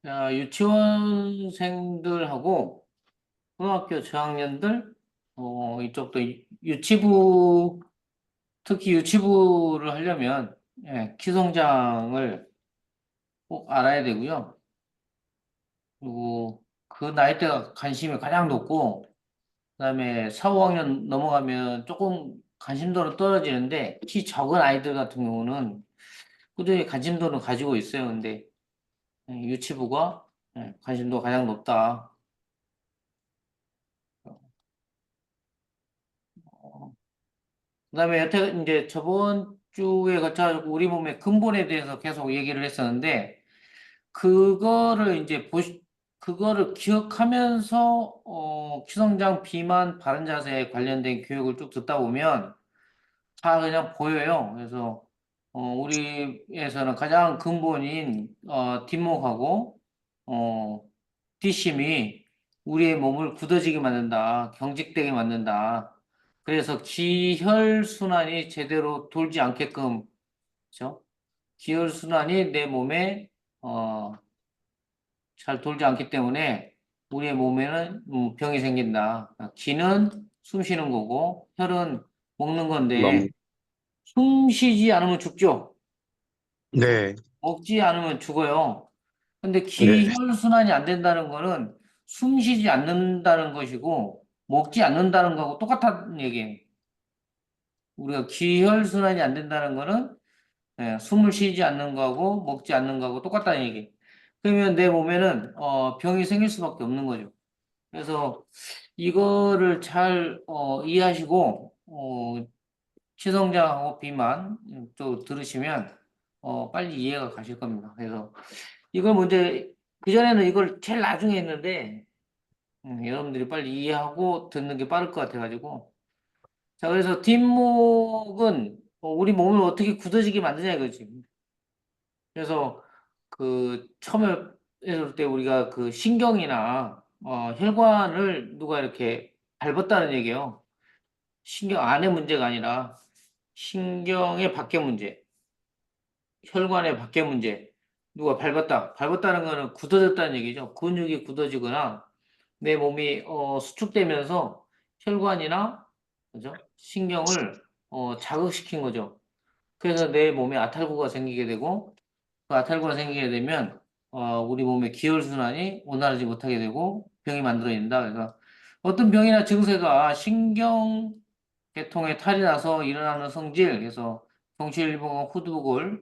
유치원생들하고 고등학교 저학년들, 이쪽도 유치부, 특히 유치부를 하려면, 키성장을 꼭 알아야 되고요. 그리고 그 나이대가 관심이 가장 높고, 그다음에 4, 5학년 넘어가면 조금 관심도는 떨어지는데, 키 적은 아이들 같은 경우는 꾸준히 관심도는 가지고 있어요. 근데 유치부가 관심도가 가장 높다. 어, 그다음에 여태 이제 저번 주에 거쳐가지고 우리 몸의 근본에 대해서 계속 얘기를 했었는데 그거를 이제 그거를 기억하면서 키성장 비만 바른 자세에 관련된 교육을 쭉 듣다 보면 다 그냥 보여요. 그래서 우리에서는 가장 근본인 뒷목하고 어, 뒷심이 우리의 몸을 굳어지게 만든다, 경직되게 만든다. 그래서 기혈 순환이 제대로 돌지 않게끔, 그죠? 기혈 순환이 내 몸에 어, 잘 돌지 않기 때문에 우리의 몸에는 병이 생긴다. 기는 숨 쉬는 거고 혈은 먹는 건데 너무, 숨 쉬지 않으면 죽죠. 그죠? 네, 먹지 않으면 죽어요. 근데 네, 기혈순환이 안 된다는 거는 숨 쉬지 않는다는 것이고 먹지 않는다는 거하고 똑같다는 얘기예요. 우리가 기혈순환이 안 된다는 거는 숨을 쉬지 않는 거하고 먹지 않는 거하고 똑같다는 얘기. 그러면 내 몸에는 병이 생길 수밖에 없는 거죠. 그래서 이거를 잘 이해하시고 치성장하고 비만 또 들으시면 빨리 이해가 가실 겁니다. 그래서 이걸 먼저 그전에는 이걸 제일 나중에 했는데 여러분들이 빨리 이해하고 듣는 게 빠를 것 같아가지고 자 그래서 뒷목은 우리 몸을 어떻게 굳어지게 만드냐 이거지. 그래서 그 처음에 했을 때 우리가 그 신경이나 혈관을 누가 이렇게 밟았다는 얘기예요. 신경 안의 문제가 아니라 신경의 밖의 문제. 혈관의 밖의 문제. 누가 밟았다. 밟았다는 거는 굳어졌다는 얘기죠. 근육이 굳어지거나 내 몸이 수축되면서 혈관이나 그죠? 신경을 자극시킨 거죠. 그래서 내 몸에 아탈구가 생기게 되고 그 아탈구가 생기게 되면 우리 몸의 기혈순환이 원활하지 못하게 되고 병이 만들어진다. 그래서 어떤 병이나 증세가 신경계통에 탈이 나서 일어나는 성질, 그래서 경추일보가 후두골,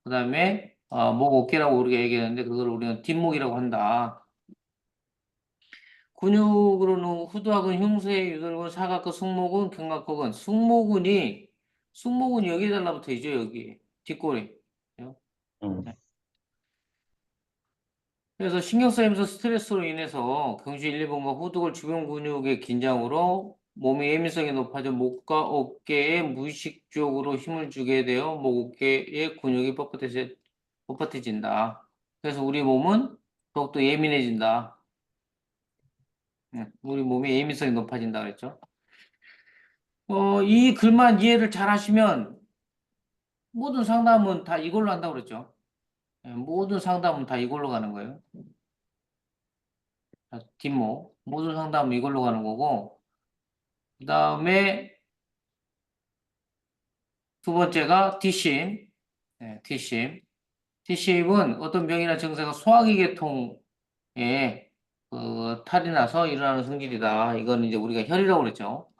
그다음에 목 어깨라고 우리가 얘기하는데 그걸 우리는 뒷목이라고 한다. 근육으로는 후두학은 흉쇄, 유돌근, 사각근, 승모근, 견갑근. 승모근이 여기에 달라붙어 있죠, 여기. 뒷골에. 음, 그래서 신경 쓰이면서 스트레스로 인해서 경추 1, 2번과 후두골 주변 근육의 긴장으로 몸의 예민성이 높아져 목과 어깨에 무의식적으로 힘을 주게 되어 목, 어깨의 근육이 뻣뻣해진다. 그래서 우리 몸은 더욱더 예민해진다. 우리 몸의 예민성이 높아진다 그랬죠. 이 글만 이해를 잘 하시면 모든 상담은 다 이걸로 한다고 그랬죠. 모든 상담은 다 이걸로 가는 거예요. 자, 뒷목. 모든 상담은 이걸로 가는 거고, 그 다음에 두 번째가 뒷심. 뒷심. 뒷심은 어떤 병이나 증세가 소화기 계통에 탈이 나서 일어나는 성질이다. 이건 이제 우리가 혈이라고 그랬죠.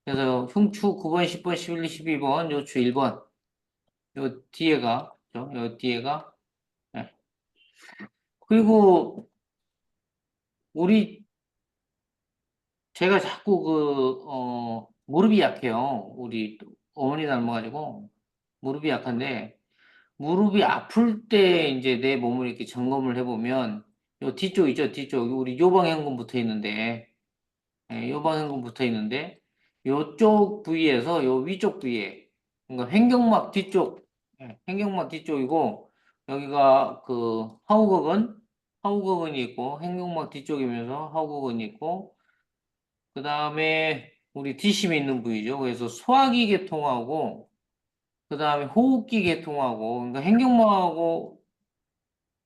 그래서 흉추 9번, 10번, 11, 12번, 요추 1번. 요 뒤에가, 그죠? 요 뒤에가. 예. 그리고 우리, 제가 자꾸 무릎이 약해요. 우리 어머니 닮아가지고. 무릎이 약한데, 무릎이 아플 때 이제 내 몸을 이렇게 점검을 해보면, 요 뒤쪽 있죠? 뒤쪽. 우리 요방형근 붙어 있는데, 요방형근 붙어 있는데, 요쪽 부위에서 요 위쪽 부위에, 그러니까 횡격막 뒤쪽, 횡격막 뒤쪽이고, 여기가 그 하우거근이 있고, 횡격막 뒤쪽이면서 하우거근이 있고, 그 다음에 우리 뒷심이 있는 부위죠. 그래서 소화기 계통하고, 그 다음에 호흡기 계통하고, 그러니까 횡격막하고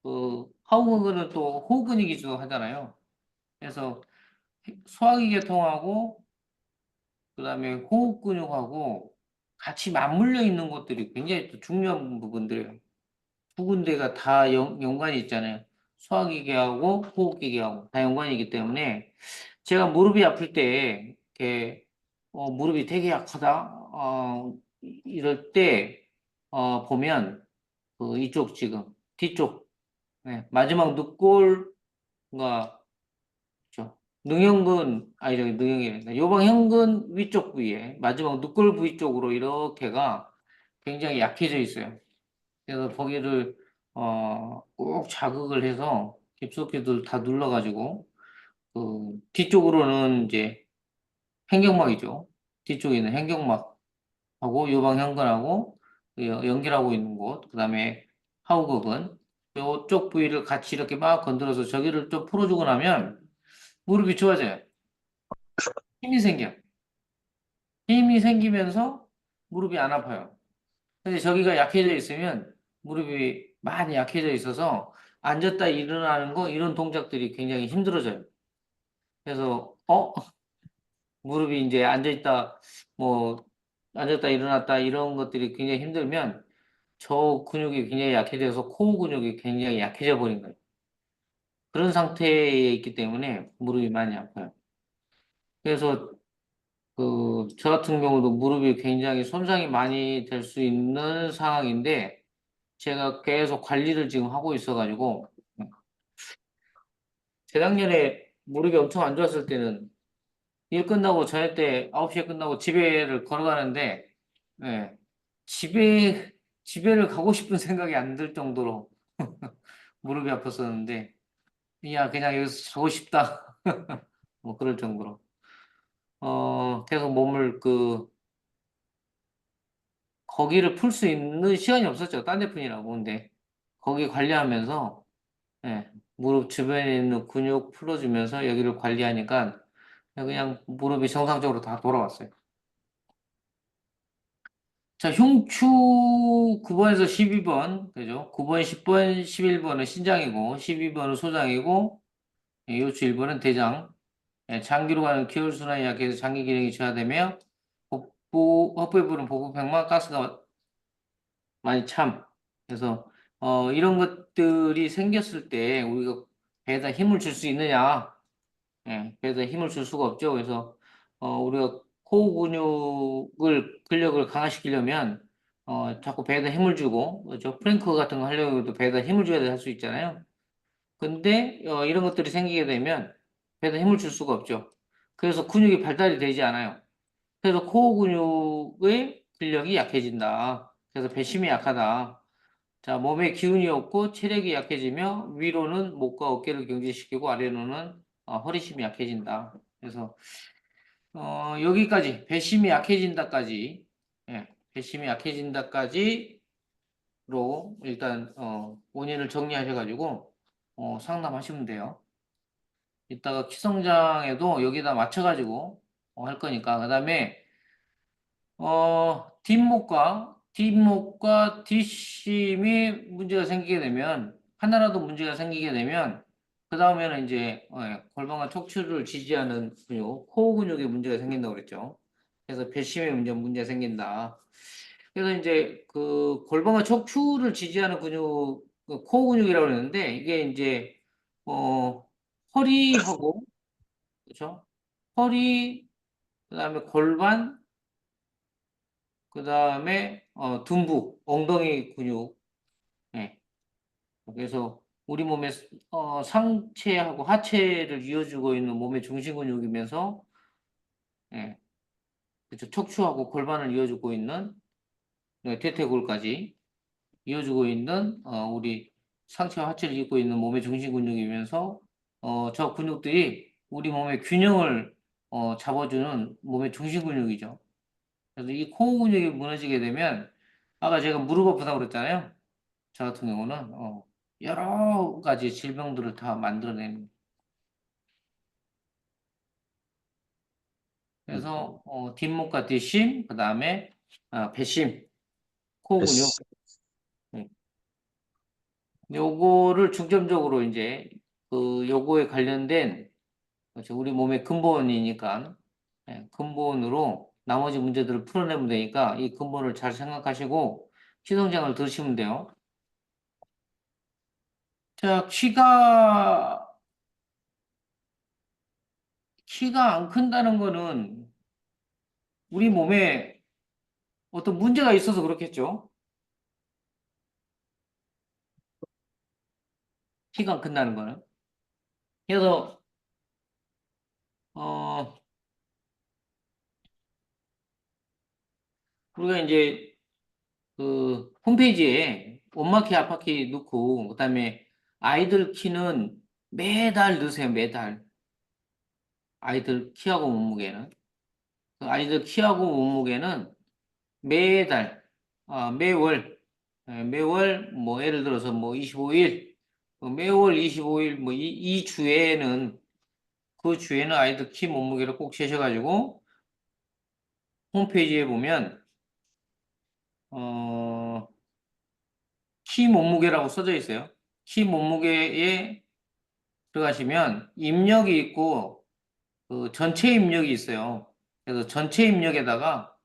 그 하우거그는 또 호흡근육이기도 하잖아요. 그래서 소화기 계통하고 그다음에 호흡근육하고 같이 맞물려 있는 것들이 굉장히 또 중요한 부분들이에요. 두 군데가 다 연관이 있잖아요. 소화기계하고 호흡기계하고 다 연관이기 때문에 제가 무릎이 아플 때 이렇게 무릎이 되게 약하다 이럴 때 보면 그 이쪽 지금 뒤쪽 네, 마지막 늑골과 그렇죠. 능형근 아니 저기 능형이 요방형근 위쪽 부위에 마지막 늑골 부위 쪽으로 이렇게가 굉장히 약해져 있어요. 그래서 거기를 꼭 자극을 해서 깊숙이들 다 눌러가지고 그 뒤쪽으로는 이제 행경막이죠. 뒤쪽에 있는 행경막하고 요방형근하고 연결하고 있는 곳, 그다음에 하우거근 요쪽 부위를 같이 이렇게 막 건드려서 저기를 좀 풀어주고 나면 무릎이 좋아져요. 힘이 생겨. 힘이 생기면서 무릎이 안 아파요. 근데 저기가 약해져 있으면 무릎이 많이 약해져 있어서 앉았다 일어나는 거 이런 동작들이 굉장히 힘들어져요. 그래서 무릎이 이제 앉아있다 뭐 앉았다 일어났다 이런 것들이 굉장히 힘들면 저 근육이 굉장히 약해져서 코어 근육이 굉장히 약해져 버린 거예요. 그런 상태에 있기 때문에 무릎이 많이 아파요. 그래서 저 같은 경우도 무릎이 굉장히 손상이 많이 될 수 있는 상황인데 제가 계속 관리를 지금 하고 있어가지고 재작년에 무릎이 엄청 안 좋았을 때는 일 끝나고 저녁 때 9시에 끝나고 집에를 걸어가는데 예, 집에를 가고 싶은 생각이 안 들 정도로 무릎이 아팠었는데 야 그냥 여기서 자고 싶다 뭐 그럴 정도로 계속 몸을 거기를 풀 수 있는 시간이 없었죠. 딴데 푼이라고 근데 거기 관리하면서 예, 무릎 주변에 있는 근육 풀어주면서 여기를 관리하니까 그냥 무릎이 정상적으로 다 돌아왔어요. 자, 흉추 9번에서 12번, 그죠? 9번, 10번, 11번은 신장이고, 12번은 소장이고, 요추 1번은 대장. 장기로 가는 기혈순환이 약해서 장기 기능이 저하되며, 헛부에 부는 복부팽만 가스가 많이 참. 그래서, 이런 것들이 생겼을 때 우리가 배에다 힘을 줄 수 있느냐? 배에다 힘을 줄 수가 없죠. 그래서 우리가 코어 근육을 근력을 강화시키려면 자꾸 배에다 힘을 주고 그렇죠? 프랭크 같은 거 하려고 해도 배에다 힘을 줘야 할 수 있잖아요. 근데 이런 것들이 생기게 되면 배에다 힘을 줄 수가 없죠. 그래서 근육이 발달이 되지 않아요. 그래서 코어 근육의 근력이 약해진다. 그래서 배심이 약하다. 자, 몸에 기운이 없고 체력이 약해지며 위로는 목과 어깨를 경직시키고 아래로는 허리심이 약해진다. 그래서 여기까지 배심이 약해진다까지 배심이 약해진다까지로 일단 원인을 정리하셔가지고 상담하시면 돼요. 이따가 키성장에도 여기다 맞춰가지고 할 거니까 그다음에 뒷목과 뒷심이 문제가 생기게 되면, 하나라도 문제가 생기게 되면, 그 다음에는 이제, 골반과 척추를 지지하는 근육, 코어 근육에 문제가 생긴다고 그랬죠. 그래서 배심에 문제가 생긴다. 그래서 이제 그 골반과 척추를 지지하는 근육, 그 코어 근육이라고 그러는데, 이게 이제, 어, 허리하고, 그렇죠? 허리, 그 다음에 골반, 그 다음에 둔부, 엉덩이 근육. 예. 그래서 우리 몸의 상체하고 하체를 이어주고 있는 몸의 중심 근육이면서 예. 그렇죠. 척추하고 골반을 이어주고 있는 대퇴골까지 이어주고 있는 우리 상체와 하체를 잇고 있는 몸의 중심 근육이면서 저 근육들이 우리 몸의 균형을 잡아주는 몸의 중심 근육이죠. 그래서 이 코어 근육이 무너지게 되면 아까 제가 무릎 아프다고 그랬잖아요. 저 같은 경우는 여러 가지 질병들을 다 만들어내는. 그래서 뒷목과 뒷심, 그 다음에 배심, 코 근육. 됐어. 네. 요거를 중점적으로 이제 그 요거에 관련된 그렇죠. 우리 몸의 근본이니까 근본으로 나머지 문제들을 풀어내면 되니까 이 근본을 잘 생각하시고 키성장을 들으시면 돼요. 자, 키가 안 큰다는 거는 우리 몸에 어떤 문제가 있어서 그렇겠죠. 키가 안 큰다는 거는. 그래서 어 우리가 이제 그 홈페이지에 엄마 키, 아빠 키 넣고 그다음에 아이들 키는 매달 넣으세요. 매달. 아이들 키하고 몸무게는. 그 아이들 키하고 몸무게는 매달, 매월, 매월, 뭐, 예를 들어서 뭐 25일, 매월 25일, 뭐, 이 주에는, 그 주에는 아이들 키 몸무게를 꼭 재셔가지고, 홈페이지에 보면, 어, 키 몸무게라고 써져 있어요. 키 몸무게에 들어가시면 입력이 있고, 그 전체 입력이 있어요. 그래서 전체 입력에다가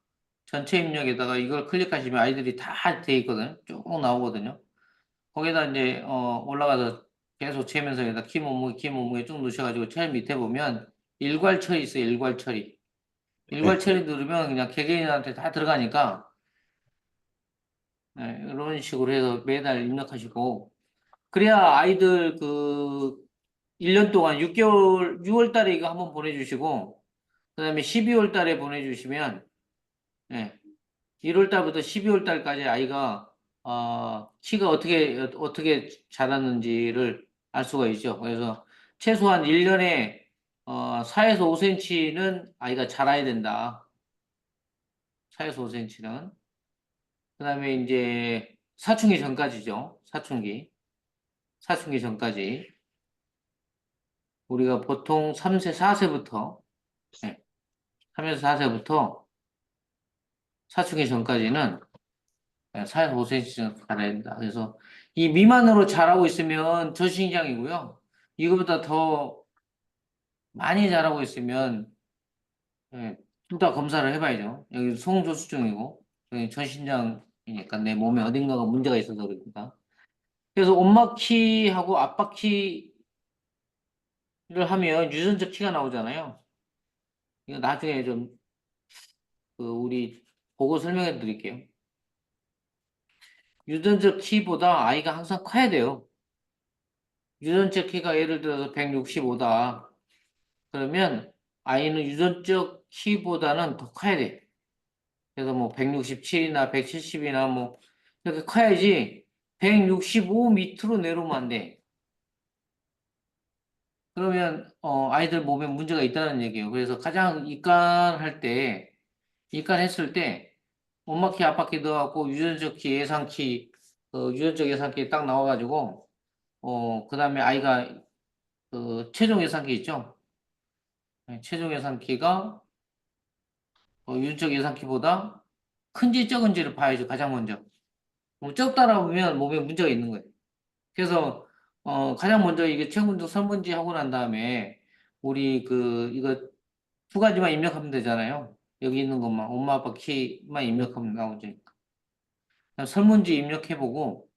이걸 클릭하시면 아이들이 다 돼 있거든요. 쭉 나오거든요. 거기다 이제 올라가서 계속 재면서 여기다 키 몸무게 쭉 누르셔가지고 제일 밑에 보면 일괄 처리 있어요. 일괄 처리. 일괄 네. 처리 누르면 그냥 개개인한테 다 들어가니까 이런 식으로 해서 매달 입력하시고 그래야 아이들 그 1년 동안 6월 달에 이거 한번 보내주시고 그다음에 12월 달에 보내주시면 예, 1월 달부터 12월 달까지 아이가 키가 어떻게 자랐는지를 알 수가 있죠. 그래서 최소한 1년에 4에서 5cm는 아이가 자라야 된다. 4에서 5cm는. 그다음에 이제 사춘기 전까지죠. 사춘기 전까지 우리가 보통 3세, 4세부터 3에서 4세부터 사춘기 전까지는 4에서 5cm 정도 자라야 된다. 그래서 이 미만으로 자라고 있으면 저신장이고요. 이거보다 더 많이 자라고 있으면 둘 다 검사를 해봐야죠. 여기 성조수증이고 여기 저신장이니까 내 몸에 어딘가가 문제가 있어서 그러니까. 그래서 엄마 키하고 아빠 키를 하면 유전적 키가 나오잖아요. 이거 나중에 좀 그 우리 보고 설명해 드릴게요. 유전적 키보다 아이가 항상 커야 돼요. 유전적 키가 예를 들어서 165다. 그러면 아이는 유전적 키보다는 더 커야 돼. 그래서 뭐 167이나 170이나 뭐 이렇게 커야지 165 밑으로 내려오면 안 돼. 그러면 아이들 몸에 문제가 있다는 얘기예요. 그래서 가장 입간했을 때 엄마 키, 아빠 키 넣어갖고 유전적 키, 예상 키, 유전적 예상 키 딱 나와가지고 그다음에 아이가 그 최종 예상 키 있죠? 네, 최종 예상 키가 유전적 예상 키보다 큰지 적은지를 봐야죠. 가장 먼저. 뭐 적다라 보면 몸에 문제가 있는 거예요. 그래서 가장 먼저 이게 체온분석 설문지 하고 난 다음에 우리 그 이거 두 가지만 입력하면 되잖아요. 여기 있는 것만 엄마 아빠 키만 입력하면 나오지. 그냥 설문지 입력해보고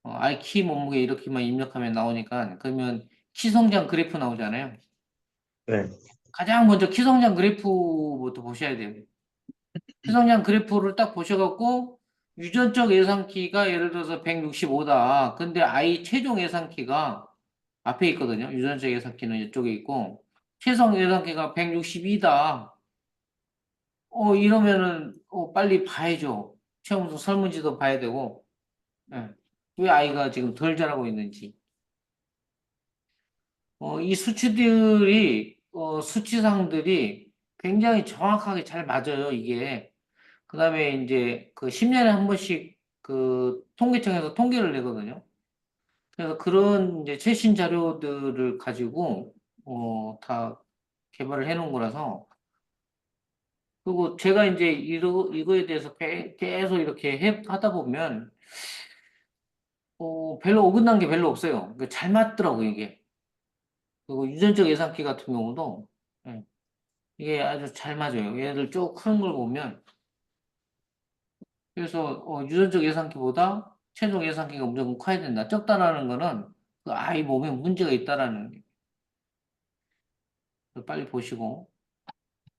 아이 키 몸무게 이렇게만 입력하면 나오니까 그러면 키 성장 그래프 나오잖아요. 네. 가장 먼저 키 성장 그래프부터 보셔야 돼요. 키 성장 그래프를 딱 보셔갖고 유전적 예상키가 예를 들어서 165다. 근데 아이 최종 예상키가 앞에 있거든요. 유전적 예상키는 이쪽에 있고 최종 예상키가 162다. 이러면은 빨리 봐야죠. 최우선 설문지도 봐야 되고 예. 왜 아이가 지금 덜 자라고 있는지. 이 수치상들이 굉장히 정확하게 잘 맞아요. 이게 그다음에 이제 그 10년에 한 번씩 그 통계청에서 통계를 내거든요. 그래서 그런 이제 최신 자료들을 가지고 다 개발을 해 놓은 거라서 그리고 제가 이제 이거에 대해서 계속 이렇게 하다 보면 별로 어긋난 게 별로 없어요. 잘 맞더라고, 이게. 그리고 유전적 예상기 같은 경우도, 예, 이게 아주 잘 맞아요. 얘들 쭉 크는 걸 보면, 그래서, 유전적 예상기보다 최종 예상기가 무조건 커야 된다. 적다라는 거는 그 아이 몸에 문제가 있다라는 걸 빨리 보시고.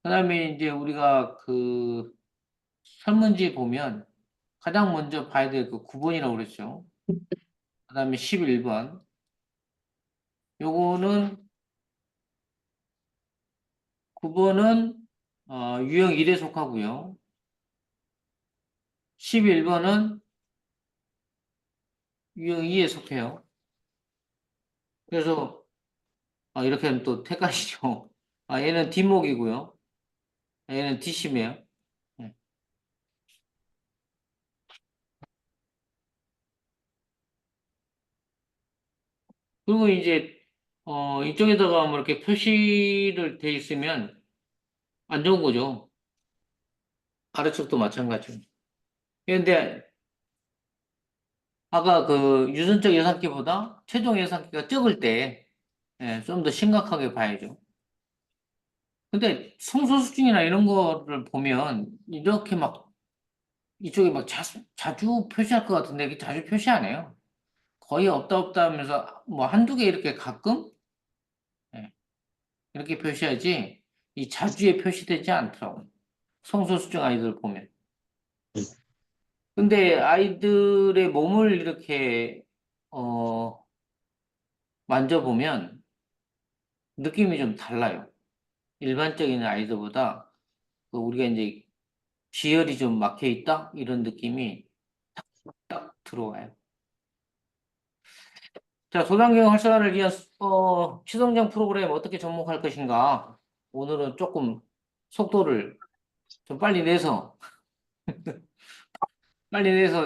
그 다음에 이제 우리가 그 설문지 보면 가장 먼저 봐야 될 그 9번이라고 그랬죠. 그 다음에 11번. 요거는 9번은 유형 1에 속하고요. 11번은 유형 2에 속해요. 그래서 이렇게 하면 또 헷갈리죠. 얘는 뒷목이고요. 얘는 뒷심이에요. 네. 그리고 이제 이쪽에다가 뭐 이렇게 표시를 돼 있으면 안 좋은 거죠. 아래쪽도 마찬가지고. 그런데 아까 그 유전적 예상기보다 최종 예상기가 적을 때 좀 더 심각하게 봐야죠. 근데 성소수증이나 이런 거를 보면 이렇게 막 이쪽에 막 자주 표시할 것 같은데 이게 자주 표시 안 해요. 거의 없다 없다 하면서 뭐 한두 개 이렇게 가끔 예, 이렇게 표시하지 이 자주에 표시되지 않더라고. 성소수증 아이들 보면. 근데 아이들의 몸을 이렇게 어 만져보면 느낌이 좀 달라요. 일반적인 아이들보다 그 우리가 이제 지혈이 좀 막혀 있다 이런 느낌이 딱 들어와요. 자, 소단계형 활성화를 위한 시성장 프로그램 어떻게 접목할 것인가? 오늘은 조금 속도를 좀 빨리 내서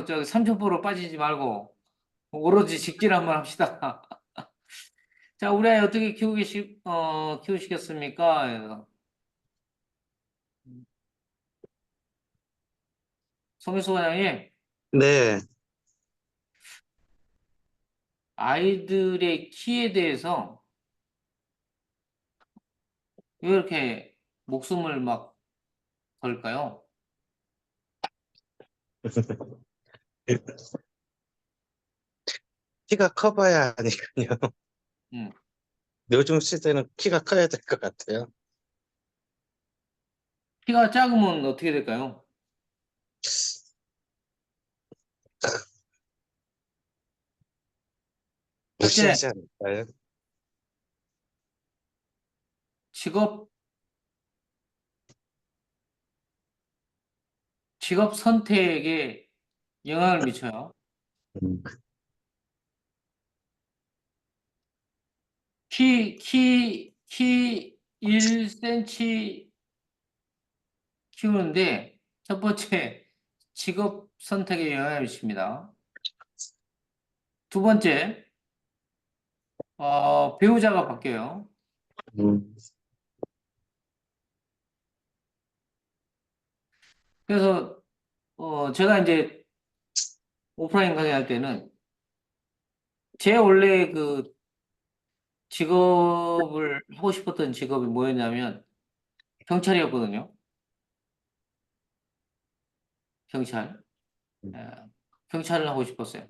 저 삼천포로 빠지지 말고 오로지 직진 한번 합시다. 자, 우리 아이 어떻게 키우시겠습니까? 송혜수 원장님, 네, 아이들의 키에 대해서 왜 이렇게 목숨을 막 걸까요? 키가 커봐야 하니까요. 음. 요즘 시대는 키가 커야 될 것 같아요. 키가 작으면 어떻게 될까요? 첫째, 무시하지 않을까요? 직업, 직업 선택에 영향을 미쳐요. 음. 키 1cm 키우는데 첫 번째 직업 선택에 영향을 미칩니다. 두 번째, 배우자가 바뀌어요. 음. 그래서, 제가 이제 오프라인 강의할 때는 제 원래 그 직업을 하고 싶었던 직업이 뭐였냐면 경찰이었거든요. 경찰. 예, 경찰을 하고 싶었어요.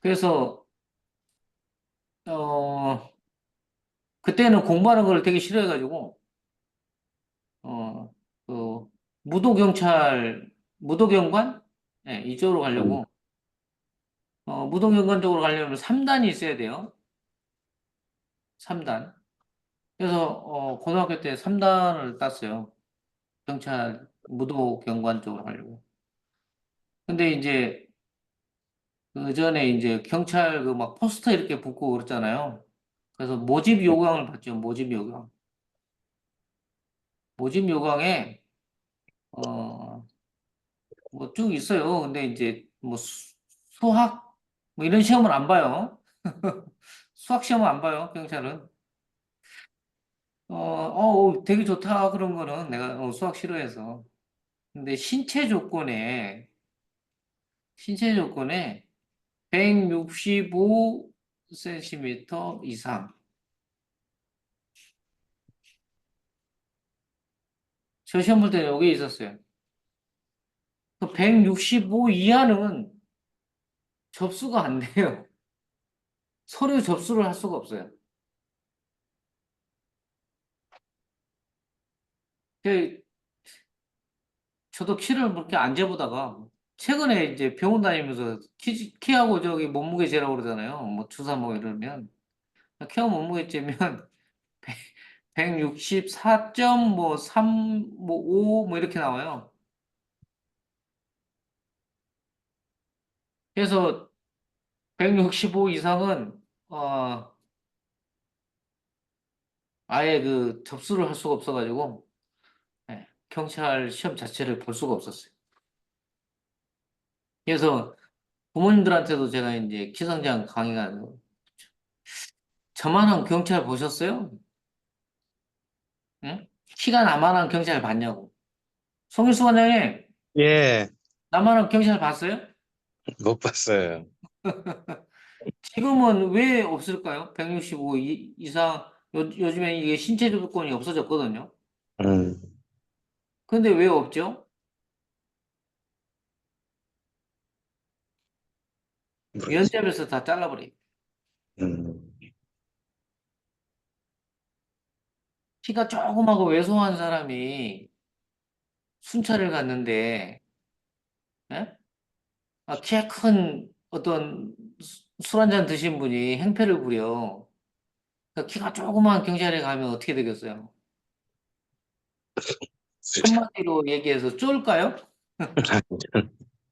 그래서, 어, 그때는 공부하는 걸 되게 싫어해가지고, 어, 그, 무도경관? 네, 이쪽으로 음. 가려고, 무도경관 쪽으로 가려면 3단이 있어야 돼요. 3단. 그래서, 고등학교 때 3단을 땄어요. 경찰, 무도경관 쪽으로 가려고. 근데 이제, 그 전에 이제 경찰 그 막 포스터 이렇게 붙고 그랬잖아요. 그래서 모집 요강을 봤죠. 모집 요강. 모집 요강에, 어, 뭐 쭉 있어요. 근데 이제 뭐 수학 뭐 이런 시험을 안 봐요. 수학 시험을 안 봐요. 경찰은. 되게 좋다 그런 거는 내가 수학 싫어해서. 근데 신체 조건에 165cm 이상. 저 시험 볼 때는 여기 있었어요. 그 165 이하는 접수가 안 돼요. 서류 접수를 할 수가 없어요. 그 저도 키를 그렇게 안 재보다가 최근에 이제 병원 다니면서 키하고 저기 몸무게 재라고 그러잖아요. 뭐 주사 뭐 이러면 키하고 몸무게 재면 164.3, 뭐 5, 뭐 이렇게 나와요. 그래서 165 이상은 아예 그 접수를 할 수가 없어가지고 예, 경찰 시험 자체를 볼 수가 없었어요. 그래서 부모님들한테도 제가 이제 키성장 강의가 저만한 경찰 보셨어요? 응? 키가 나만한 경찰 봤냐고. 송일수 원장님, 예, 나만한 경찰 봤어요? 못 봤어요. 지금은 왜 없을까요? 165 이상, 요즘에 이게 신체 조건이 없어졌거든요. 음, 근데 왜 없죠? 모르겠어요. 면접에서 다 잘라버려요. 음, 키가 조그마고 왜소한 사람이 순찰을 갔는데, 예? 키가 큰 어떤 술 한 잔 드신 분이 행패를 부려. 그러니까 키가 조그만 경찰에 가면 어떻게 되겠어요? 한마디로 얘기해서 쫄까요?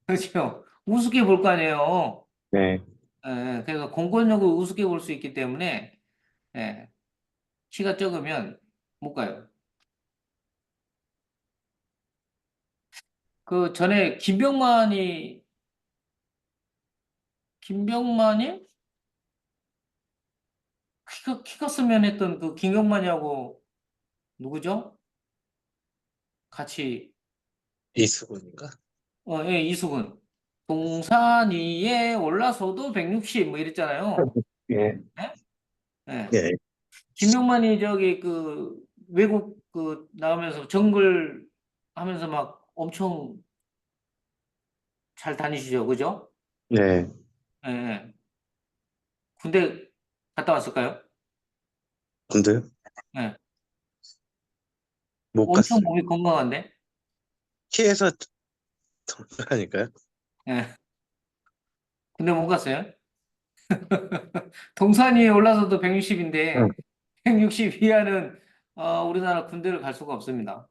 그렇죠. 우습게 볼 거 아니에요. 네, 예, 그래서 공권력을 우습게 볼 수 있기 때문에 예, 키가 적으면 못 가요. 그 전에 김병만이 키가 쓰면 했던 그 김병만이하고 누구죠? 같이 이수근인가? 예, 이수근 동산 위에 올라서도 160 뭐 이랬잖아요. 예, 예? 예. 예, 김병만이 저기 그 외국 그 나가면서 정글 하면서 막 엄청 잘 다니시죠, 그죠? 네. 예. 예. 군대 갔다 왔을까요? 근데 예. 못 엄청 갔어요. 몸이 건강한데? 키에서 동그라니까요. 예. 군대 못 갔어요? 동산이 올라서도 160인데 160 이하는 우리나라 군대를 갈 수가 없습니다.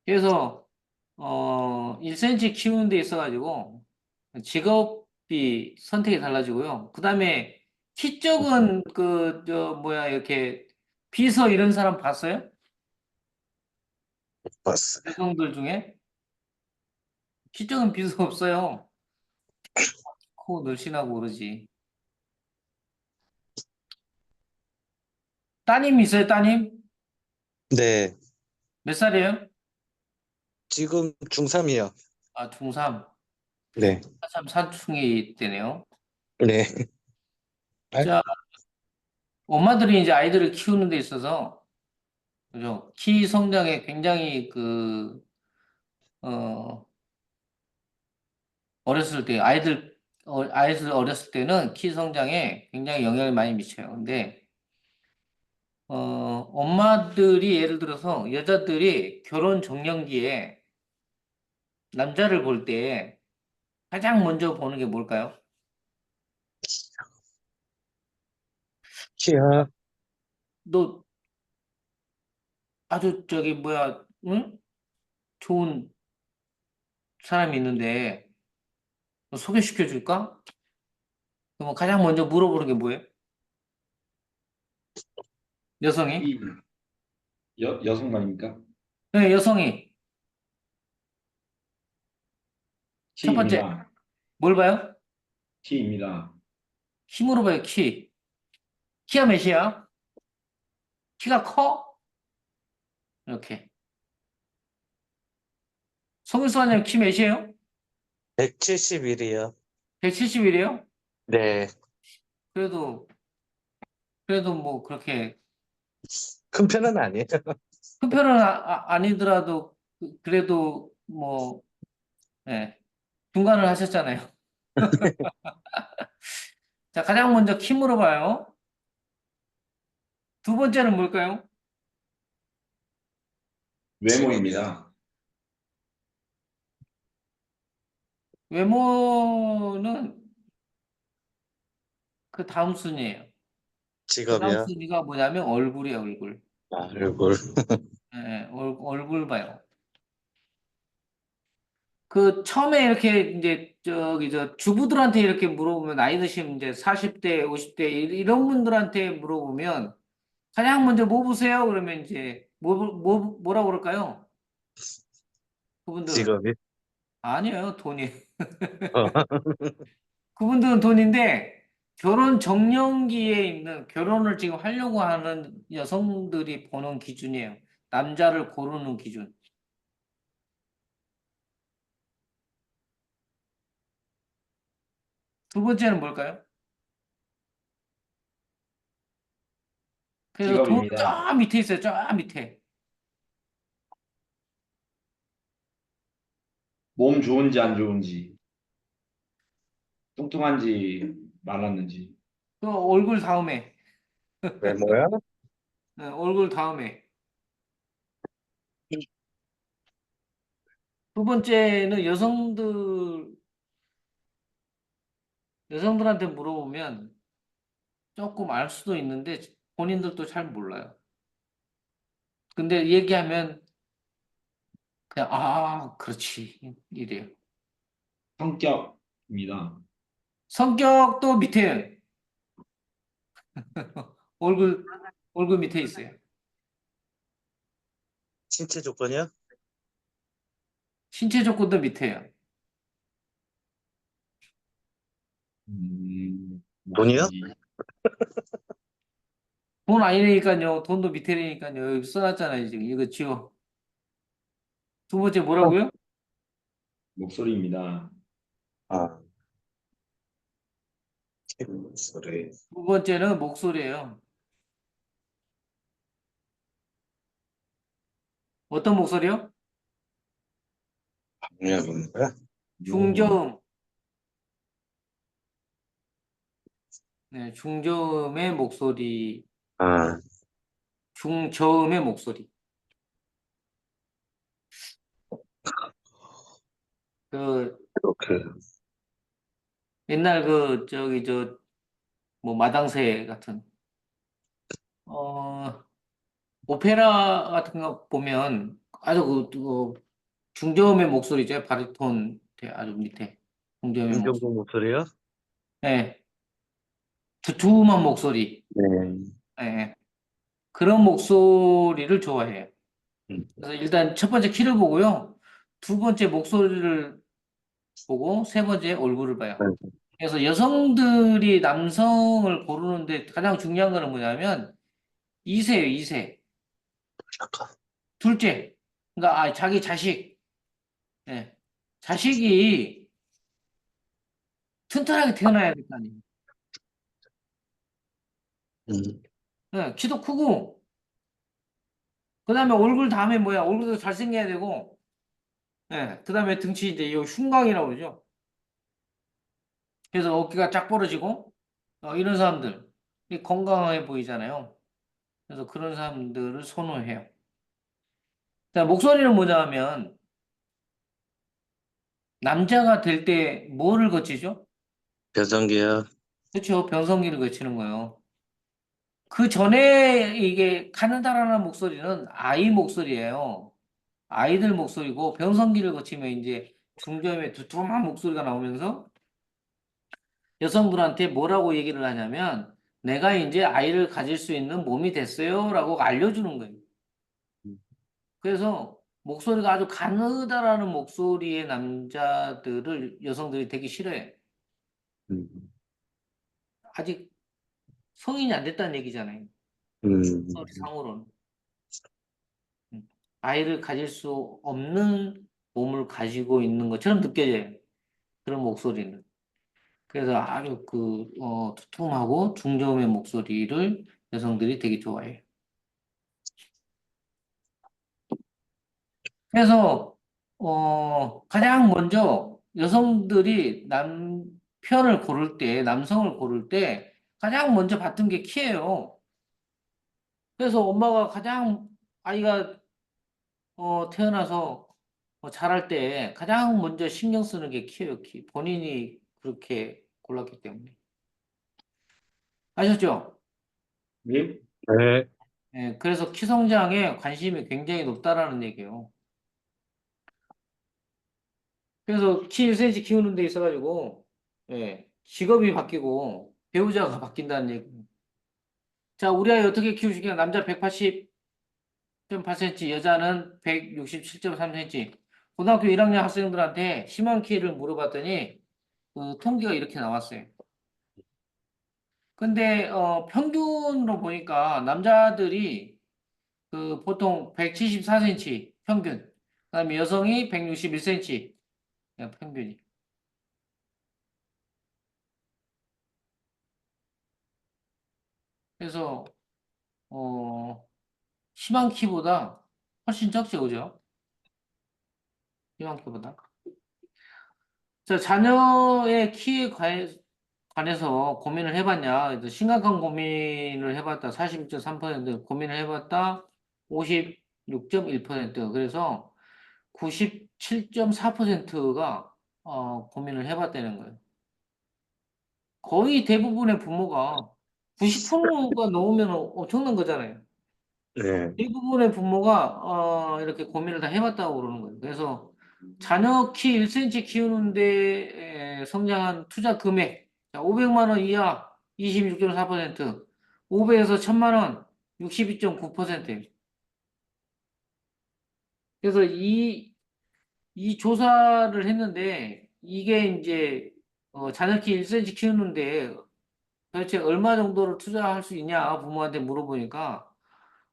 그래서 1cm 키우는 데 있어가지고 직업이 선택이 달라지고요. 그다음에 키 적은 그 저 뭐야 이렇게 비서 이런 사람 봤어요? 봤어요. 여성들 중에 키 적은 비서 없어요. 코 늘씬하고 그러지. 따님 있어요, 따님? 네, 몇 살이에요? 지금 중3이요. 아, 중3. 네, 참 사춘기 때네요. 네. 아, 자, 엄마들이 이제 아이들을 키우는 데 있어서, 그죠? 키 성장에 굉장히 어, 어렸을 때, 아이들 어렸을 때는 키 성장에 굉장히 영향을 많이 미쳐요. 근데, 엄마들이 예를 들어서 여자들이 결혼 정년기에 남자를 볼 때 가장 먼저 보는 게 뭘까요? 키야. 너 아주 저기 뭐야, 응? 좋은 사람이 있는데 너 소개시켜 줄까? 그럼 가장 먼저 물어보는 게 뭐예요? 여성이? 이 여성 말입니까? 네, 여성이. 첫 번째, 키입니다. 뭘 봐요? 키입니다. 힘으로 봐요, 키. 키가 몇이야? 키가 커? 이렇게. 성일수아님 키 몇이에요? 171이요. 171이에요? 네. 그래도 뭐 그렇게 큰 편은 아니에요. 큰 편은 아니더라도 그래도 뭐 예, 중간을 하셨잖아요. 자, 가장 먼저 키 물어봐요. 두 번째는 뭘까요? 외모입니다. 외모는 그 다음 순위예요. 그 다음 직업이요. 순위가 뭐냐면 얼굴이에요, 얼굴. 아, 얼굴. 예, 얼굴 봐요. 그 처음에 이렇게 이제 저기 저 주부들한테 이렇게 물어보면 나이 드시면 이제 40대, 50대 이런 분들한테 물어보면 가장 먼저 뭐 보세요? 그러면 이제 뭐라고 그럴까요? 그분들은 직업이. 아니에요, 돈이. 어. 그분들은 돈인데 결혼 정년기에 있는 결혼을 지금 하려고 하는 여성들이 보는 기준이에요. 남자를 고르는 기준. 두 번째는 뭘까요? 그래서 돈 직업입니다. 저 밑에 있어요. 저 밑에. 몸 좋은지 안 좋은지, 뚱뚱한지 말랐는지. 그 얼굴 다음에. 외모야? 얼굴 다음에. 두 번째는 여성들한테 물어보면 조금 알 수도 있는데 본인들도 잘 몰라요. 근데 얘기하면 그냥 그렇지 이래요. 성격입니다. 성격도 밑에 얼굴 얼굴 밑에 있어요. 신체 조건이요? 신체 조건도 밑에요. 돈이요? 목소리, 돈 아니니까요. 돈도 밑에니까요. 여기 써놨잖아요. 지금 이거 지워. 두 번째 뭐라고요? 목소리입니다. 아, 소리. 두 번째는 목소리예요. 어떤 목소리요? 박력인가? 중저음. 네, 중저음의 목소리. 아, 중저음의 목소리. 그 이렇게. 옛날 그 저기 저 뭐 마당새 같은 어 오페라 같은 거 보면 아주 중저음의 목소리죠. 바리톤 아주 밑에 중저음의 목소리. 임종국 목소리요? 네, 두툼한 목소리. 네. 네, 그런 목소리를 좋아해요. 음. 그래서 일단 첫 번째 키를 보고요. 두 번째 목소리를 보고 세 번째 얼굴을 봐요. 그래서 여성들이 남성을 고르는데 가장 중요한 거는 뭐냐면 이세예요, 이세. 잠깐. 둘째. 그러니까 자기 자식. 예. 자식이 튼튼하게 태어나야 될 거 아니에요. 음. 예, 키도 크고 그다음에 얼굴 다음에 뭐야? 얼굴도 잘생겨야 되고 예. 그다음에 등치 이제 요 흉곽이라고 그러죠. 그래서 어깨가 쫙 벌어지고 이런 사람들 건강해 보이잖아요. 그래서 그런 사람들을 선호해요. 자, 목소리는 뭐냐 하면 남자가 될 때 뭐를 거치죠? 배성기요? 그렇죠. 변성기를 거치는 거예요. 그 전에 이게 가느다라는 목소리는 아이 목소리예요. 아이들 목소리고 변성기를 거치면 이제 중저음의 두툼한 목소리가 나오면서 여성들한테 뭐라고 얘기를 하냐면 내가 이제 아이를 가질 수 있는 몸이 됐어요라고 알려주는 거예요. 그래서 목소리가 아주 가느다라는 목소리의 남자들을 여성들이 되게 싫어해요. 음. 아직 성인이 안 됐다는 얘기잖아요. 음. 상으로는. 아이를 가질 수 없는 몸을 가지고 있는 것처럼 느껴져요. 그런 목소리는. 그래서 아주 두툼하고 중저음의 목소리를 여성들이 되게 좋아해요. 그래서, 가장 먼저 여성들이 남편을 고를 때, 남성을 고를 때 가장 먼저 봤던 게 키예요. 그래서 엄마가 가장 아이가 태어나서 자랄 때 가장 먼저 신경 쓰는 게 키예요, 키. 본인이 그렇게 골랐기 때문에. 아셨죠? 예? 네. 예, 그래서 키 성장에 관심이 굉장히 높다라는 얘기예요. 그래서 키 1cm 키우는 데 있어가지고, 예, 직업이 바뀌고 배우자가 바뀐다는 얘기. 자, 우리 아이 어떻게 키우시냐? 남자 180.8cm, 여자는 167.3cm. 고등학교 1학년 학생들한테 심한 키를 물어봤더니 그 통계가 이렇게 나왔어요. 근데 평균으로 보니까 남자들이 그 보통 174cm 평균, 그다음에 여성이 161cm 평균이. 그래서 어 심한 키보다 훨씬 적죠, 그죠? 심한 키보다. 자, 자녀의 키에 관해서 고민을 해봤냐? 그래서 심각한 고민을 해봤다. 42.3% 고민을 해봤다. 56.1%. 그래서 97.4%가 고민을 해봤다는 거예요. 거의 대부분의 부모가 90%가 넘으면 엄청난 거잖아요. 네. 대부분의 부모가 이렇게 고민을 다 해봤다고 그러는 거예요. 그래서 자녀 키 1cm 키우는데 성장한 투자 금액, 자, 500만 원 이하 26.4%, 500에서 1000만 원 62.9%예요. 그래서 이 조사를 했는데 이게 이제 자녀 키 1cm 키우는데 도대체 얼마 정도를 투자할 수 있냐 부모한테 물어보니까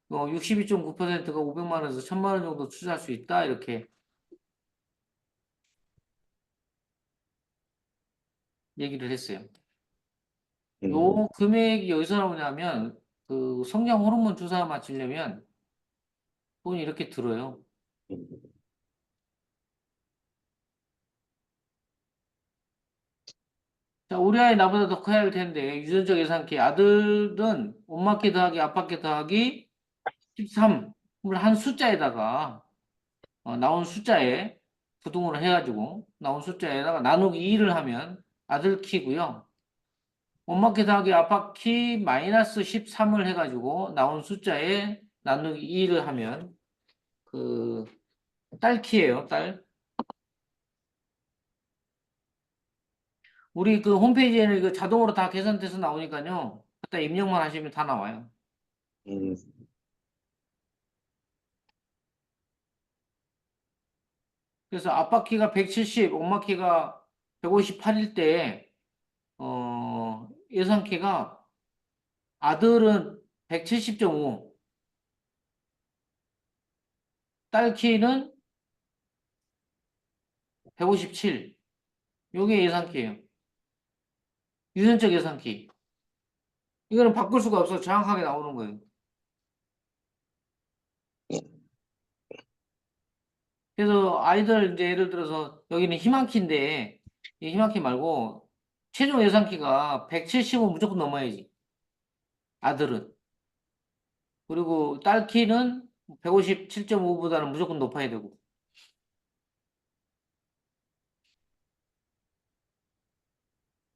62.9%가 500만 원에서 1000만 원 정도 투자할 수 있다 이렇게 얘기를 했어요. 음. 요 금액이 여기서 나오냐면 그 성장 호르몬 주사 맞추려면 돈이 이렇게 들어요. 자, 우리 아이 나보다 더 커야 할 텐데 유전적 예상키 아들은 엄마 키 더하기 아빠 키 더하기 13을 한 숫자에다가 나온 숫자에 부등호를 해가지고 나온 숫자에다가 나누기 2를 하면 아들 키고요. 엄마 키 더하기 아빠 키 마이너스 13을 해가지고 나온 숫자에 나누기 2를 하면 그 딸 키예요, 딸. 우리 그 홈페이지에는 이거 자동으로 다 계산돼서 나오니까요. 갖다 입력만 하시면 다 나와요. 음. 그래서 아빠 키가 170, 엄마 키가 158일 때, 예상 키가 아들은 170.5, 딸 키는 157. 요게 예상 키예요. 유전적 예상 키. 이거는 바꿀 수가 없어. 정확하게 나오는 거예요. 그래서 아이들 이제 예를 들어서 여기는 희망키인데 이 희망키 말고 최종 예상키가 170은 무조건 넘어야지. 아들은. 그리고 딸 키는 157.5보다는 무조건 높아야 되고.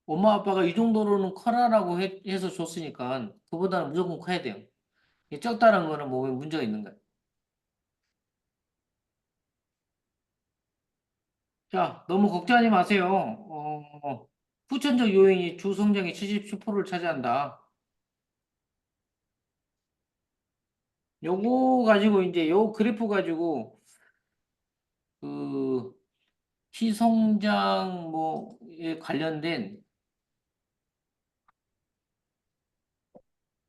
엄마 아빠가 이 정도로는 커라라고 해서 줬으니까 그보다는 무조건 커야 돼요. 이 적다는 거는 몸에 문제가 있는 거예요. 자, 너무 걱정하지 마세요. 후천적 요인이 주 성장의 77%를 차지한다. 요거 가지고 이제 요 그래프 가지고 그 시성장 뭐에 관련된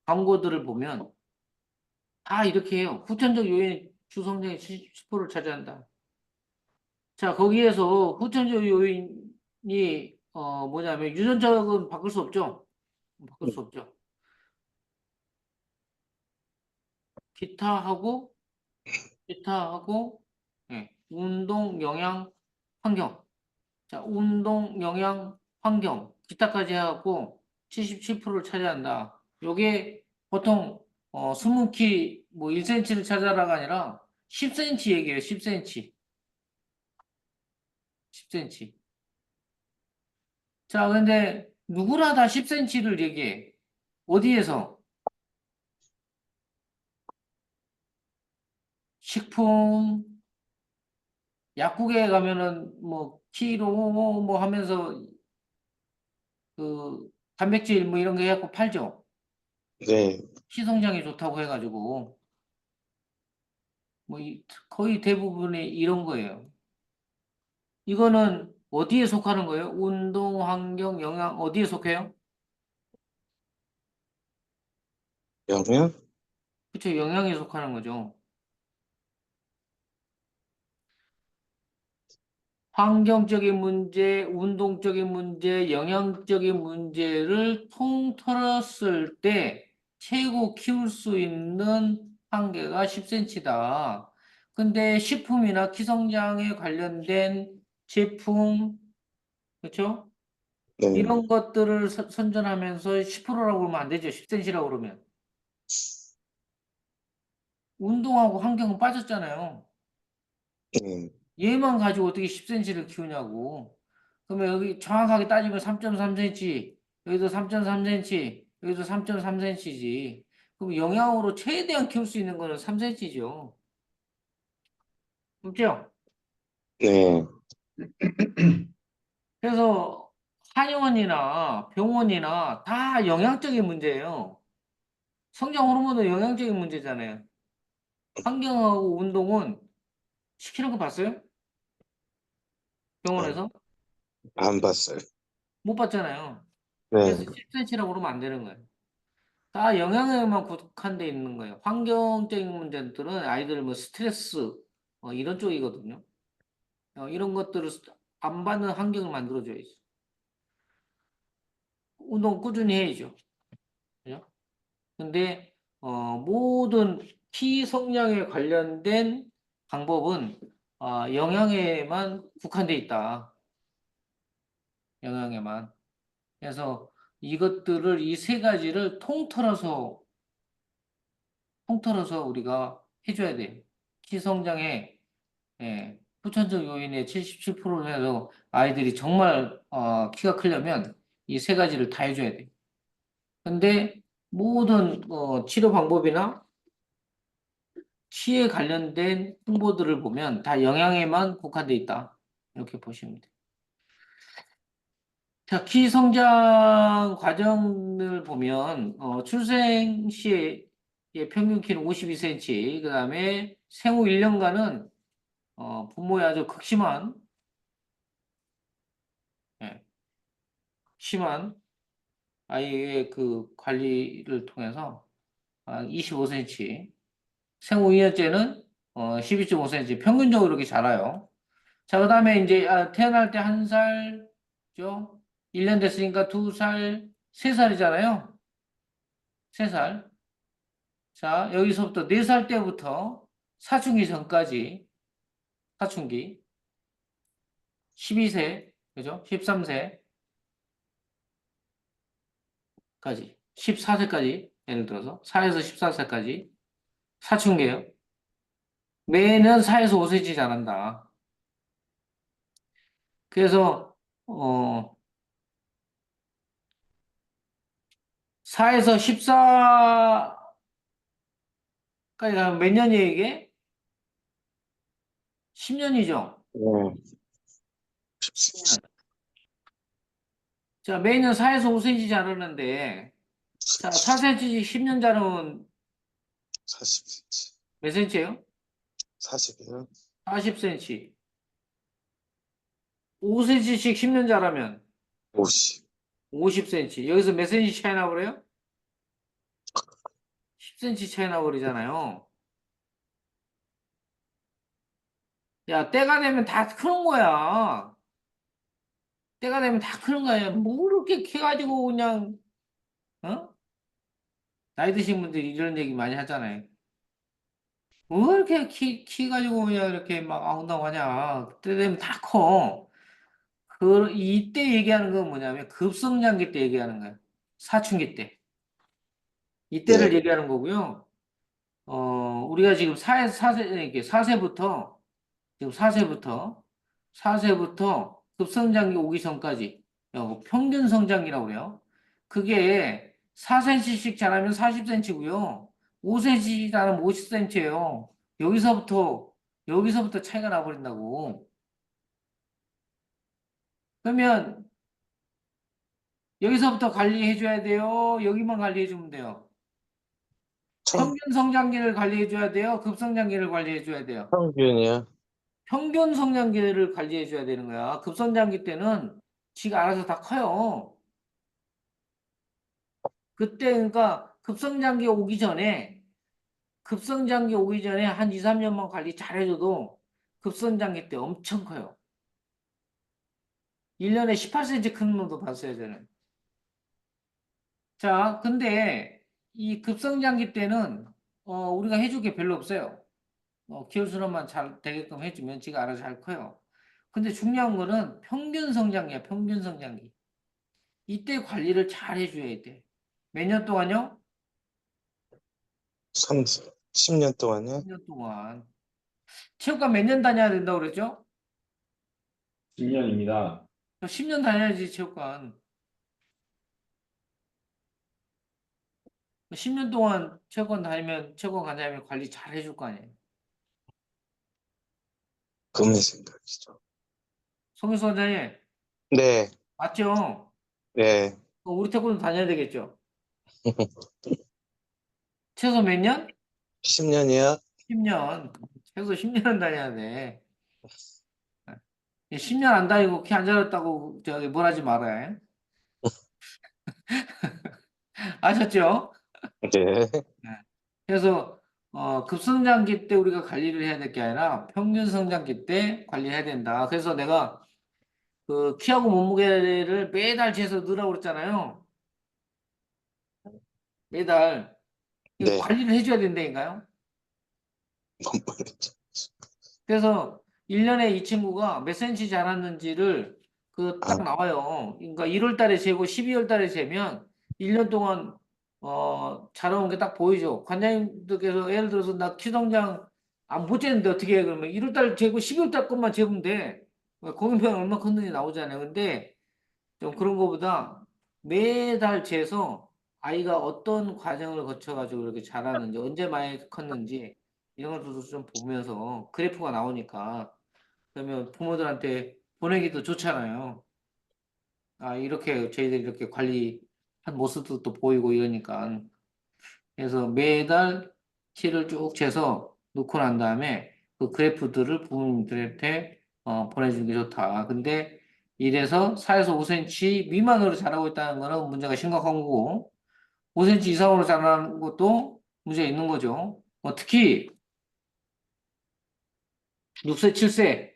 광고들을 보면 다 이렇게 해요. 후천적 요인이 주성장의 70%를 차지한다. 자, 거기에서 후천적 요인이 뭐냐면 유전적은 바꿀 수 없죠. 바꿀 수 없죠. 기타하고 기타하고 예, 운동, 영양, 환경. 자, 운동, 영양, 환경, 기타까지 해갖고 77%를 차지한다. 요게 보통 스무키 뭐 1cm를 찾아라가 아니라 10cm 얘기예요. 10cm. 10cm. 자, 근데 누구나 다 10cm를 얘기해. 어디에서? 식품, 약국에 가면은 뭐 키로 뭐 하면서 그 단백질 뭐 이런 거 해갖고 팔죠. 네, 키 성장에 좋다고 해가지고 뭐 거의 대부분이 이런 거예요. 이거는 어디에 속하는 거예요? 운동, 환경, 영양 어디에 속해요? 영양? 그쵸, 영양에 속하는 거죠. 환경적인 문제, 운동적인 문제, 영양적인 문제를 통틀었을 때 최고 키울 수 있는 한계가 10cm다. 근데 식품이나 기성장에 관련된 제품, 그렇죠? 네, 이런 것들을 선전하면서 10%라고 그러면 안 되죠. 10cm라고 그러면. 운동하고 환경은 빠졌잖아요. 네, 얘만 가지고 어떻게 10cm를 키우냐고. 그러면 여기 정확하게 따지면 3.3cm, 여기도 3.3cm, 여기도 3.3cm지. 그럼 영양으로 최대한 키울 수 있는 거는 3cm죠. 그죠? 네, 그래서 한의원이나 병원이나 다 영양적인 문제예요. 성장 호르몬은 영양적인 문제잖아요. 환경하고 운동은 시키는 거 봤어요? 안, 병원에서? 안 봤어요. 못 봤잖아요. 네, 그래서 10cm라고 그러면 안 되는 거예요. 다 영양에만 국한돼 있는 거예요. 환경적인 문제들은 아이들 뭐 스트레스 이런 쪽이거든요. 이런 것들을 안 받는 환경을 만들어줘야지. 운동 꾸준히 해야죠. 그죠? 근데 모든 키 성장에 관련된 방법은 영양에만 국한돼 있다. 영양에만. 그래서 이것들을 이 세 가지를 통틀어서 우리가 해줘야 돼요. 키 성장에 후천적 요인의 77%를 해서 아이들이 정말 키가 크려면 이 세 가지를 다 해줘야 돼요. 근데 모든 치료 방법이나 키에 관련된 홍보들을 보면 다 영양에만 국한돼 있다. 이렇게 보시면 돼요. 자, 키 성장 과정을 보면 출생 시의 평균 키는 52cm, 그 다음에 생후 1년간은 부모의 아주 극심한 예, 심한 아이의 그 관리를 통해서 25cm, 생후 2년째는 12.5cm, 평균적으로 이렇게 자라요. 자, 그 다음에 이제 태어날 때 1살죠? 1년 됐으니까 2살, 3살이잖아요. 3살. 자, 여기서부터 4살 때부터 사춘기 전까지, 사춘기, 12세, 그죠? 13세까지, 14세까지, 예를 들어서, 4에서 14세까지, 사춘기예요. 매년 4에서 5cm 자란다. 그래서, 4에서 14까지 가면 몇 년이에요, 이게? 10년이죠? 네, 10년. 자, 매년 4에서 5cm 자라는데, 자, 4cm씩 10년 자라면 40cm, 몇 cm예요? 40이요? 40cm. 5cm씩 10년 자라면 50, 50cm. 여기서 몇 cm 차이 나버려요? 10cm 차이 나버리잖아요. 야, 때가 되면 다 크는 거야. 때가 되면 다 크는 거야. 뭐 이렇게 키가지고 그냥, 어? 나이 드신 분들이 이런 얘기 많이 하잖아요. 뭐 이렇게 키 가지고 그냥 이렇게 막 아웅다웅 하냐. 때 되면 다 커. 이때 얘기하는 건 뭐냐면 급성장기 때 얘기하는 거야. 사춘기 때. 이때를 예, 얘기하는 거고요. 우리가 지금 4세, 이렇게 4세부터, 지금 4세부터 급성장기 오기 전까지, 평균 성장기라고 그래요. 그게 4cm씩 자라면 40cm고요. 5cm씩 자라면 50cm예요. 여기서부터 차이가 나버린다고. 그러면 여기서부터 관리해줘야 돼요. 여기만 관리해주면 돼요. 청, 평균 성장기를 관리해줘야 돼요. 급성장기를 관리해줘야 돼요. 평균이요. 평균 성장기를 관리해줘야 되는 거야. 급성장기 때는 지가 알아서 다 커요. 그때 그러니까 급성장기 오기 전에 한 2, 3년만 관리 잘해줘도 급성장기 때 엄청 커요. 1년에 18cm 큰 놈도 봤어요, 저는. 자, 근데 이 급성장기 때는 우리가 해줄 게 별로 없어요. 기혈순환만 잘 되게끔 해주면 지가 알아서 잘 커요. 근데 중요한 거는 평균 성장기야, 평균 성장기. 이때 관리를 잘 해줘야 돼. 몇 년 동안요? 10년 동안요. 10년 동안. 체육관 몇 년 다녀야 된다고 그랬죠? 10년입니다. 10년 다녀야지, 체육관. 10년 동안 체육관 가냐면 관리 잘 해줄 거 아니에요. 금의 생각이죠. 송혜수 원장님, 네, 맞죠? 네. 우리 태권도 다녀야 되겠죠? 최소 몇 년? 10년이요. 10년. 최소 10년은 다녀야 돼. 10년 안 다니고 키 안 자랐다고 저기 뭘 하지 말아요. 아셨죠? 네. 네. 그래서 급성장기 때 우리가 관리를 해야 될 게 아니라 평균 성장기 때 관리해야 된다. 그래서 내가 그 키하고 몸무게를 매달 재서 넣으라고 그랬잖아요. 매달 이거 네. 관리를 해줘야 된다니까요. 뭔 말인지. 그래서 1년에 이 친구가 몇 센치 자랐는지를 그 아, 딱 나와요. 그러니까 1월 달에 재고 12월 달에 재면 1년 동안 자라온 게 딱 보이죠. 관장님들께서 예를 들어서 나 키 성장 못 재는데 어떻게 해? 그러면 1월 달 재고 12월 달 것만 재면 돼. 공인표현 얼마 컸는지 나오잖아요. 근데 좀 그런 거보다 매달 재서 아이가 어떤 과정을 거쳐가지고 이렇게 자라는지, 언제 많이 컸는지, 이런 것도 좀 보면서 그래프가 나오니까, 그러면 부모들한테 보내기도 좋잖아요. 아, 이렇게 저희들이 이렇게 관리한 모습도 또 보이고 이러니까. 그래서 매달 키를 쭉 재서 놓고 난 다음에 그 그래프들을 부모님들한테 보내주는 게 좋다. 근데 이래서 4에서 5cm 미만으로 자라고 있다는 거는 문제가 심각한 거고 5cm 이상으로 자라는 것도 문제가 있는 거죠. 특히 6세,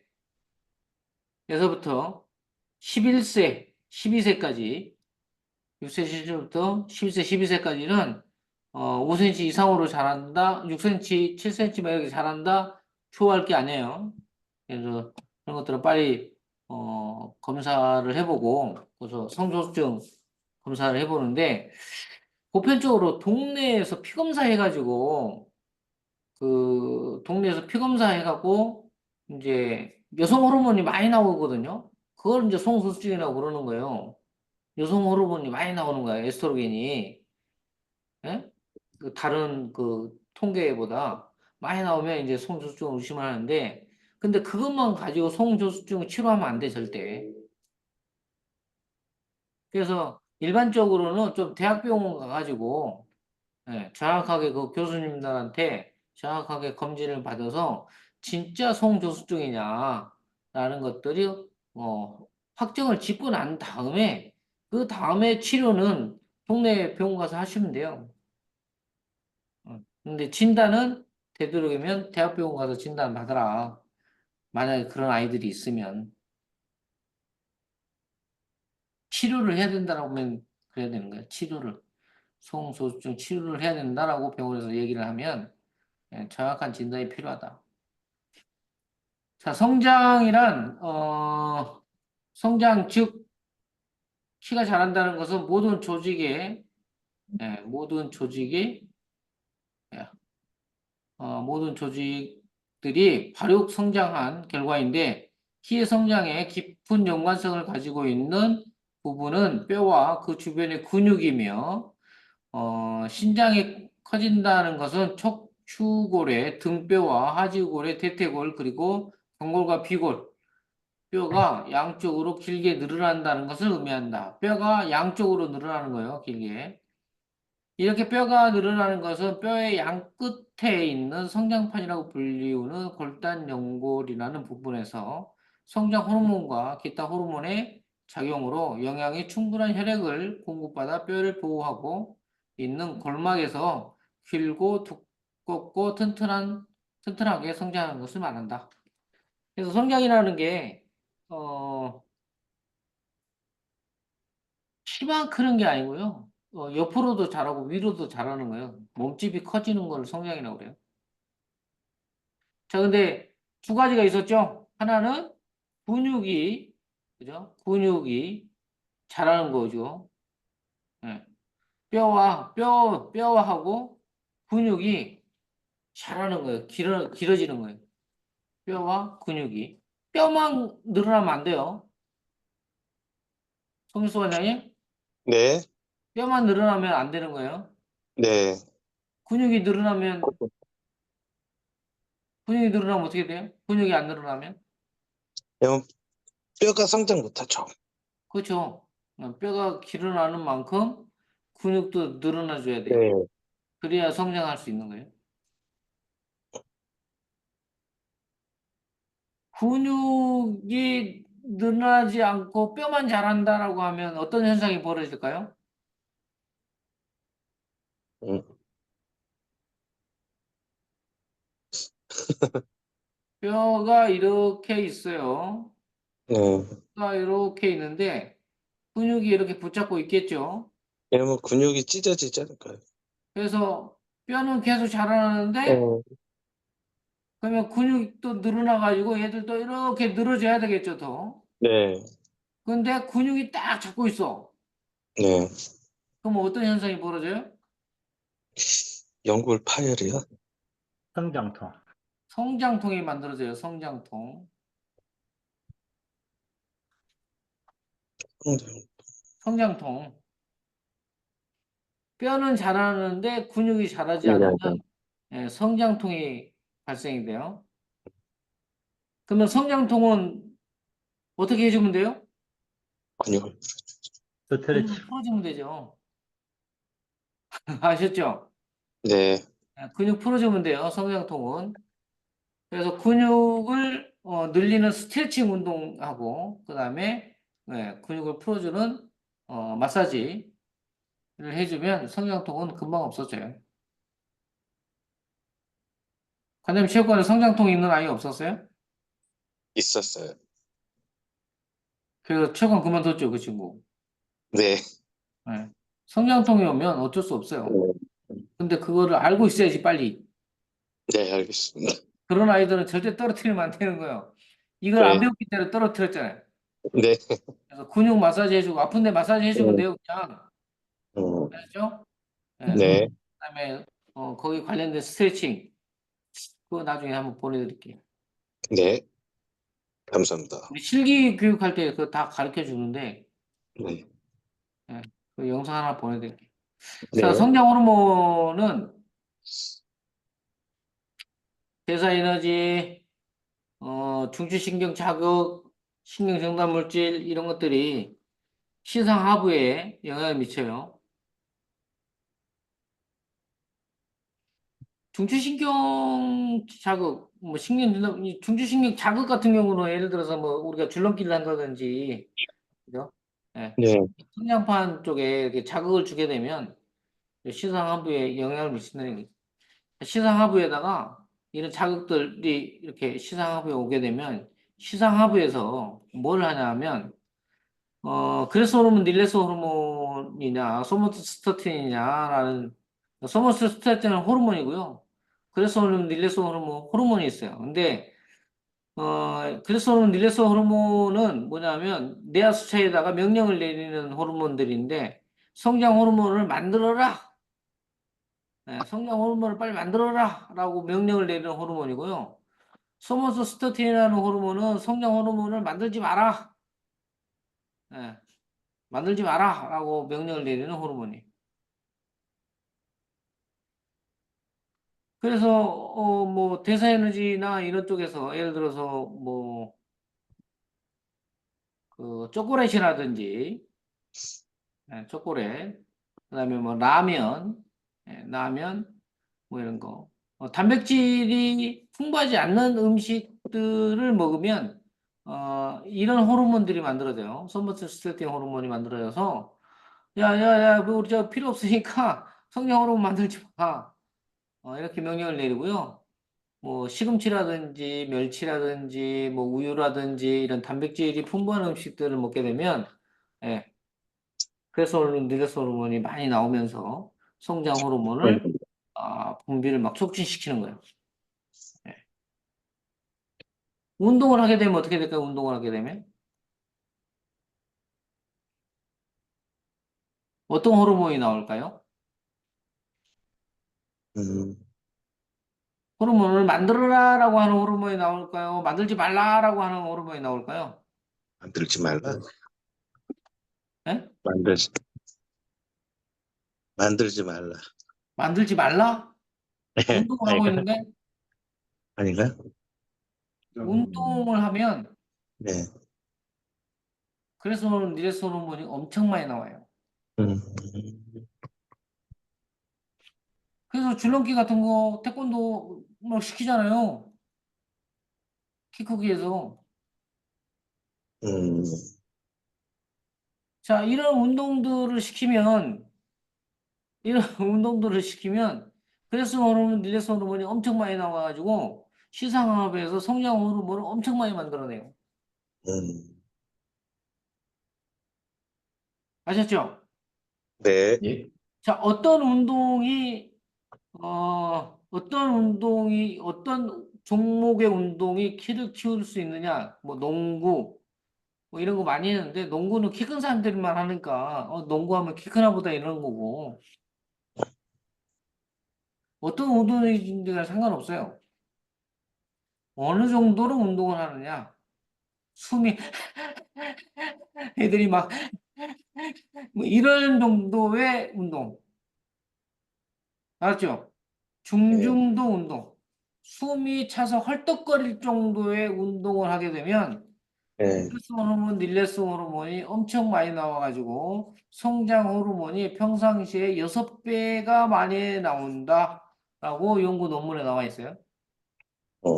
7세에서부터 11세, 12세까지 6세, 7세부터 11세, 12세까지는 5cm 이상으로 자란다, 6cm, 7cm 막 이렇게 자란다, 좋아할 게 아니에요. 그래서 그런 것들은 빨리 검사를 해보고, 그래서 성조증 검사를 해보는데, 보편적으로 동네에서 피검사 해가지고, 그 동네에서 피검사 해갖고, 이제 여성 호르몬이 많이 나오거든요. 그걸 이제 성소수증이라고 그러는 거예요. 여성 호르몬이 많이 나오는 거예요. 에스트로겐이. 예? 그 다른 그 통계보다 많이 나오면 이제 성조숙증을 의심을 하는데, 근데 그것만 가지고 성조숙증을 치료하면 안 돼, 절대. 그래서 일반적으로는 좀 대학병원 가가지고, 정확하게 그 교수님들한테 정확하게 검진을 받아서 진짜 성조숙증이냐라는 것들이, 확정을 짓고 난 다음에, 그 다음에 치료는 동네 병원 가서 하시면 돼요. 근데 진단은 되도록이면 대학병원 가서 진단 받으라. 만약에 그런 아이들이 있으면 치료를 해야 된다라고 하면 그래야 되는 거예요. 치료를. 소음소수증 치료를 해야 된다라고 병원에서 얘기를 하면 정확한 진단이 필요하다. 자, 성장이란 성장 즉 키가 자란다는 것은 모든 조직의 예, 모든 조직들이 발육 성장한 결과인데 키의 성장에 깊은 연관성을 가지고 있는 부분은 뼈와 그 주변의 근육이며 신장이 커진다는 것은 척추골의 등뼈와 하지골의 대퇴골 그리고 경골과 비골 뼈가 양쪽으로 길게 늘어난다는 것을 의미한다. 뼈가 양쪽으로 늘어나는 거예요, 길게. 이렇게 뼈가 늘어나는 것은 뼈의 양 끝에 있는 성장판이라고 불리우는 골단 연골이라는 부분에서 성장 호르몬과 기타 호르몬의 작용으로 영양이 충분한 혈액을 공급받아 뼈를 보호하고 있는 골막에서 길고 두껍고 튼튼하게 성장하는 것을 말한다. 그래서 성장이라는 게 키만 크는 게 아니고요. 옆으로도 자라고 위로도 자라는 거예요. 몸집이 커지는 걸 성장이라고 그래요. 자, 근데 두 가지가 있었죠. 하나는 근육이, 그죠? 근육이 자라는 거죠. 예. 뼈하고 근육이 자라는 거예요. 길어지는 거예요. 뼈와 근육이. 뼈만 늘어나면 안 돼요. 송일수 원장님, 네, 뼈만 늘어나면 안 되는 거예요. 네. 근육이 늘어나면, 근육이 늘어나면 어떻게 돼요? 근육이 안 늘어나면? 그럼 뼈가 성장 못하죠. 그렇죠. 뼈가 길어나는 만큼 근육도 늘어나줘야 돼요. 네, 그래야 성장할 수 있는 거예요. 근육이 늘어나지 않고 뼈만 자란다라고 하면 어떤 현상이 벌어질까요? 음, 뼈가 이렇게 있어요. 네. 뼈가 이렇게 있는데 근육이 이렇게 붙잡고 있겠죠. 그러면 근육이 찢어지지 않을까요? 그래서 뼈는 계속 자라나는데 네, 그러면 근육도 늘어나가지고 얘들도 이렇게 늘어져야 되겠죠, 더. 네, 근데 근육이 딱 잡고 있어. 네. 그럼 어떤 현상이 벌어져요? 연골 파열이요? 성장통. 성장통이 만들어져요, 성장통. 성장. 성장통. 뼈는 자라는데 근육이 자라지 네, 않으면 네. 성장통이 발생이 돼요. 그러면 성장통은 어떻게 해주면 돼요? 근육을. 스트레치. 근육 풀어주면 되죠. 아셨죠? 네, 근육 풀어주면 돼요, 성장통은. 그래서 근육을 늘리는 스트레칭 운동하고, 그 다음에 근육을 풀어주는 마사지를 해주면 성장통은 금방 없어져요. 관장님 체육관에 성장통 있는 아이 없었어요? 있었어요. 그래서 체육관 그만뒀죠, 그 친구. 네, 네. 성장통이 오면 어쩔 수 없어요. 네, 근데 그거를 알고 있어야지, 빨리. 네, 알겠습니다. 그런 아이들은 절대 떨어뜨리면 안 되는 거예요. 이걸 안 네, 배웠기 때문에 떨어뜨렸잖아요. 네, 그래서 근육 마사지 해주고, 아픈데 마사지 해주면 네, 돼요, 그냥. 알았죠? 네. 네, 그다음에 거기 관련된 스트레칭 그거 나중에 한번 보내드릴게요. 네, 감사합니다. 우리 실기 교육할 때 그거 다 가르쳐 주는데 네, 그 영상 하나 보내드릴게요. 자, 네, 성장 호르몬은 대사 에너지, 중추신경 자극, 신경 정단 물질 이런 것들이 시상 하부에 영향을 미쳐요. 중추신경 자극, 뭐 이 중추신경 자극 같은 경우는 예를 들어서 뭐 우리가 줄넘기를 한다든지, 그죠? 예. 네, 성장판 쪽에 이렇게 자극을 주게 되면 시상 하부에 영향을 미친다는 거죠. 시상 하부에다가 이런 자극들이 이렇게 시상하부에 오게 되면 시상하부에서 뭘 하냐 하면 그래서 호르몬, 릴레스 호르몬이냐, 소모스타틴이냐라는 소모스타틴은 호르몬이고요. 그래서 호르몬, 릴레스 호르몬이 있어요. 근데 그래서 호르몬, 릴레스 호르몬은 뭐냐면 뇌하 수체에다가 명령을 내리는 호르몬들인데 성장 호르몬을 만들어라. 네, 성장 호르몬을 빨리 만들어라라고 명령을 내리는 호르몬이고요. 소모스타틴이라는 호르몬은 성장 호르몬을 만들지 마라. 네, 만들지 마라라고 명령을 내리는 호르몬이. 그래서 뭐 대사에너지나 이런 쪽에서 예를 들어서 뭐 그 초콜릿이라든지 초콜릿 그다음에 뭐 라면 뭐 이런 거 단백질이 풍부하지 않는 음식들을 먹으면 이런 호르몬들이 만들어져요. 소모테스테론 호르몬이 만들어져서 야야야 뭐 우리 저 필요 없으니까 성장 호르몬 만들지 마. 이렇게 명령을 내리고요. 뭐 시금치라든지 멸치라든지 뭐 우유라든지 이런 단백질이 풍부한 음식들을 먹게 되면 예, 그래서 릴레스 호르몬이 많이 나오면서 성장 호르몬을 분비를 막 촉진시키는 거예요. 예. 운동을 하게 되면 어떻게 될까요? 운동을 하게 되면 어떤 호르몬이 나올까요? 음, 호르몬을 만들어라라고 하는 호르몬이 나올까요? 만들지 말라라고 하는 호르몬이 나올까요? 만들지 말라. 예? 만들지, 만들지 말라. 만들지 말라? 운동을 하고 아닌가? 있는데 아닌가? 운동을 하면 네. 그래서 릴레스 호르몬이 엄청 많이 나와요. 음, 그래서 줄넘기 같은 거 태권도 막 시키잖아요. 키 크기에서. 음, 자, 이런 운동들을 시키면 그래서 호르몬, 릴레스 호르몬이 엄청 많이 나와가지고 시상학에서 성장 호르몬을 엄청 많이 만들어내요. 음. 아셨죠? 네. 예? 자, 어떤 종목의 운동이 키를 키울 수 있느냐? 뭐 농구, 뭐 이런 거 많이 했는데 농구는 키 큰 사람들만 하니까 농구하면 키 크나 보다 이런 거고 어떤 운동이든지 상관없어요. 어느 정도로 운동을 하느냐? 숨이 애들이 막 뭐 이런 정도의 운동. 알았죠? 네. 중중도 운동. 숨이 차서 헐떡거릴 정도의 운동을 하게 되면 네. 스트레스 호르몬, 릴레스 호르몬이 엄청 많이 나와가지고 성장 호르몬이 평상시에 6배가 많이 나온다라고 연구 논문에 나와 있어요. 어,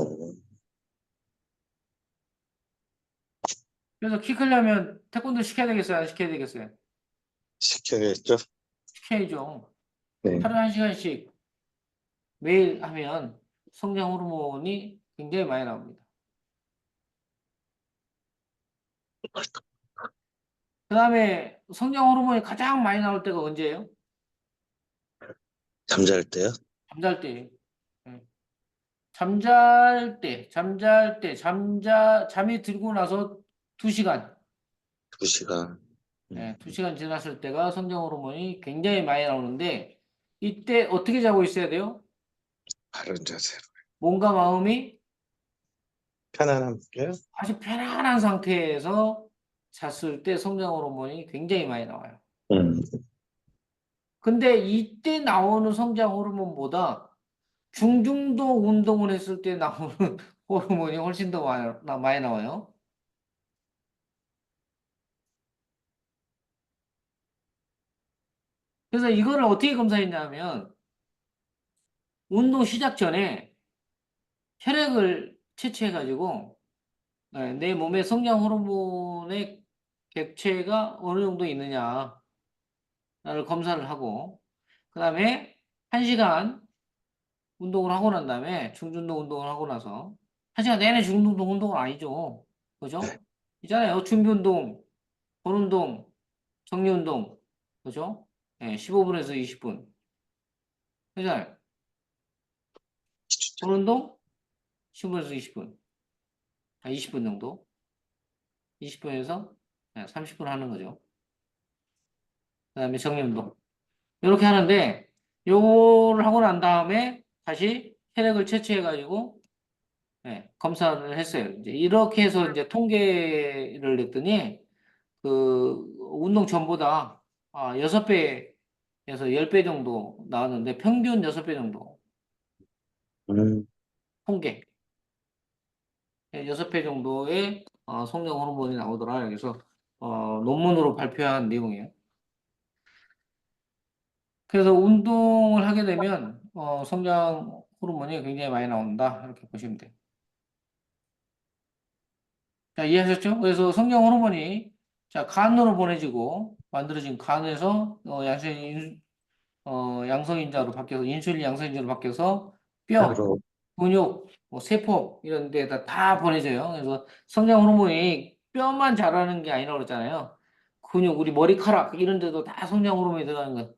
그래서 키 크려면 태권도 시켜야 되겠어요? 안 시켜야 되겠어요? 시켜야겠죠? 시켜야죠. 네. 하루에 1시간씩 매일 하면 성장 호르몬이 굉장히 많이 나옵니다. 그 다음에 성장 호르몬이 가장 많이 나올 때가 언제예요? 잠잘 때요? 잠잘 때. 예. 잠이 들고 나서 2시간. 2시간. 예, 2시간 지났을 때가 성장 호르몬이 굉장히 많이 나오는데, 이때 어떻게 자고 있어야 돼요? 바른 자세로. 몸과 마음이 편안함게요? 아주 편안한 상태에서 잤을 때 성장 호르몬이 굉장히 많이 나와요. 음, 근데 이때 나오는 성장 호르몬보다 중중도 운동을 했을 때 나오는 호르몬이 훨씬 더 많이 나와요. 그래서 이거를 어떻게 검사했냐면 운동 시작 전에 혈액을 채취해가지고 내 몸에 성장 호르몬의 객체가 어느 정도 있느냐를 검사를 하고 그다음에 1시간 운동을 하고 난 다음에 중준동 운동을 하고 나서 1시간 내내 중준동 운동은 아니죠. 그죠? 있잖아요. 준비 운동, 본 운동, 정리 운동. 그죠? 예, 15분에서 20분. 그잖아요. 본 운동 15분에서 20분. 20분 정도. 20분에서 30분 하는 거죠. 그다음에 정리 운동. 이렇게 하는데 요거를 하고 난 다음에 다시 혈액을 채취해가지고 검사를 했어요. 이제 이렇게 해서 이제 통계를 냈더니 그 운동 전보다 6배에서 10배 정도 나왔는데 평균 6배 정도 음, 통계 6배 정도의 성장 호르몬이 나오더라. 그래서 논문으로 발표한 내용이에요. 그래서 운동을 하게 되면 성장 호르몬이 굉장히 많이 나온다. 이렇게 보시면 돼요. 자, 이해하셨죠? 그래서 성장 호르몬이 자, 간으로 보내지고 만들어진 간에서 양성인자로 바뀌어서 인슐린 양성인자로 바뀌어서 뼈, 따로, 근육, 뭐 세포 이런 데다 다 보내져요. 그래서 성장 호르몬이 뼈만 자라는 게 아니라고 그랬잖아요. 근육, 우리 머리카락 이런 데도 다 성장 호르몬이 들어가는 거예요.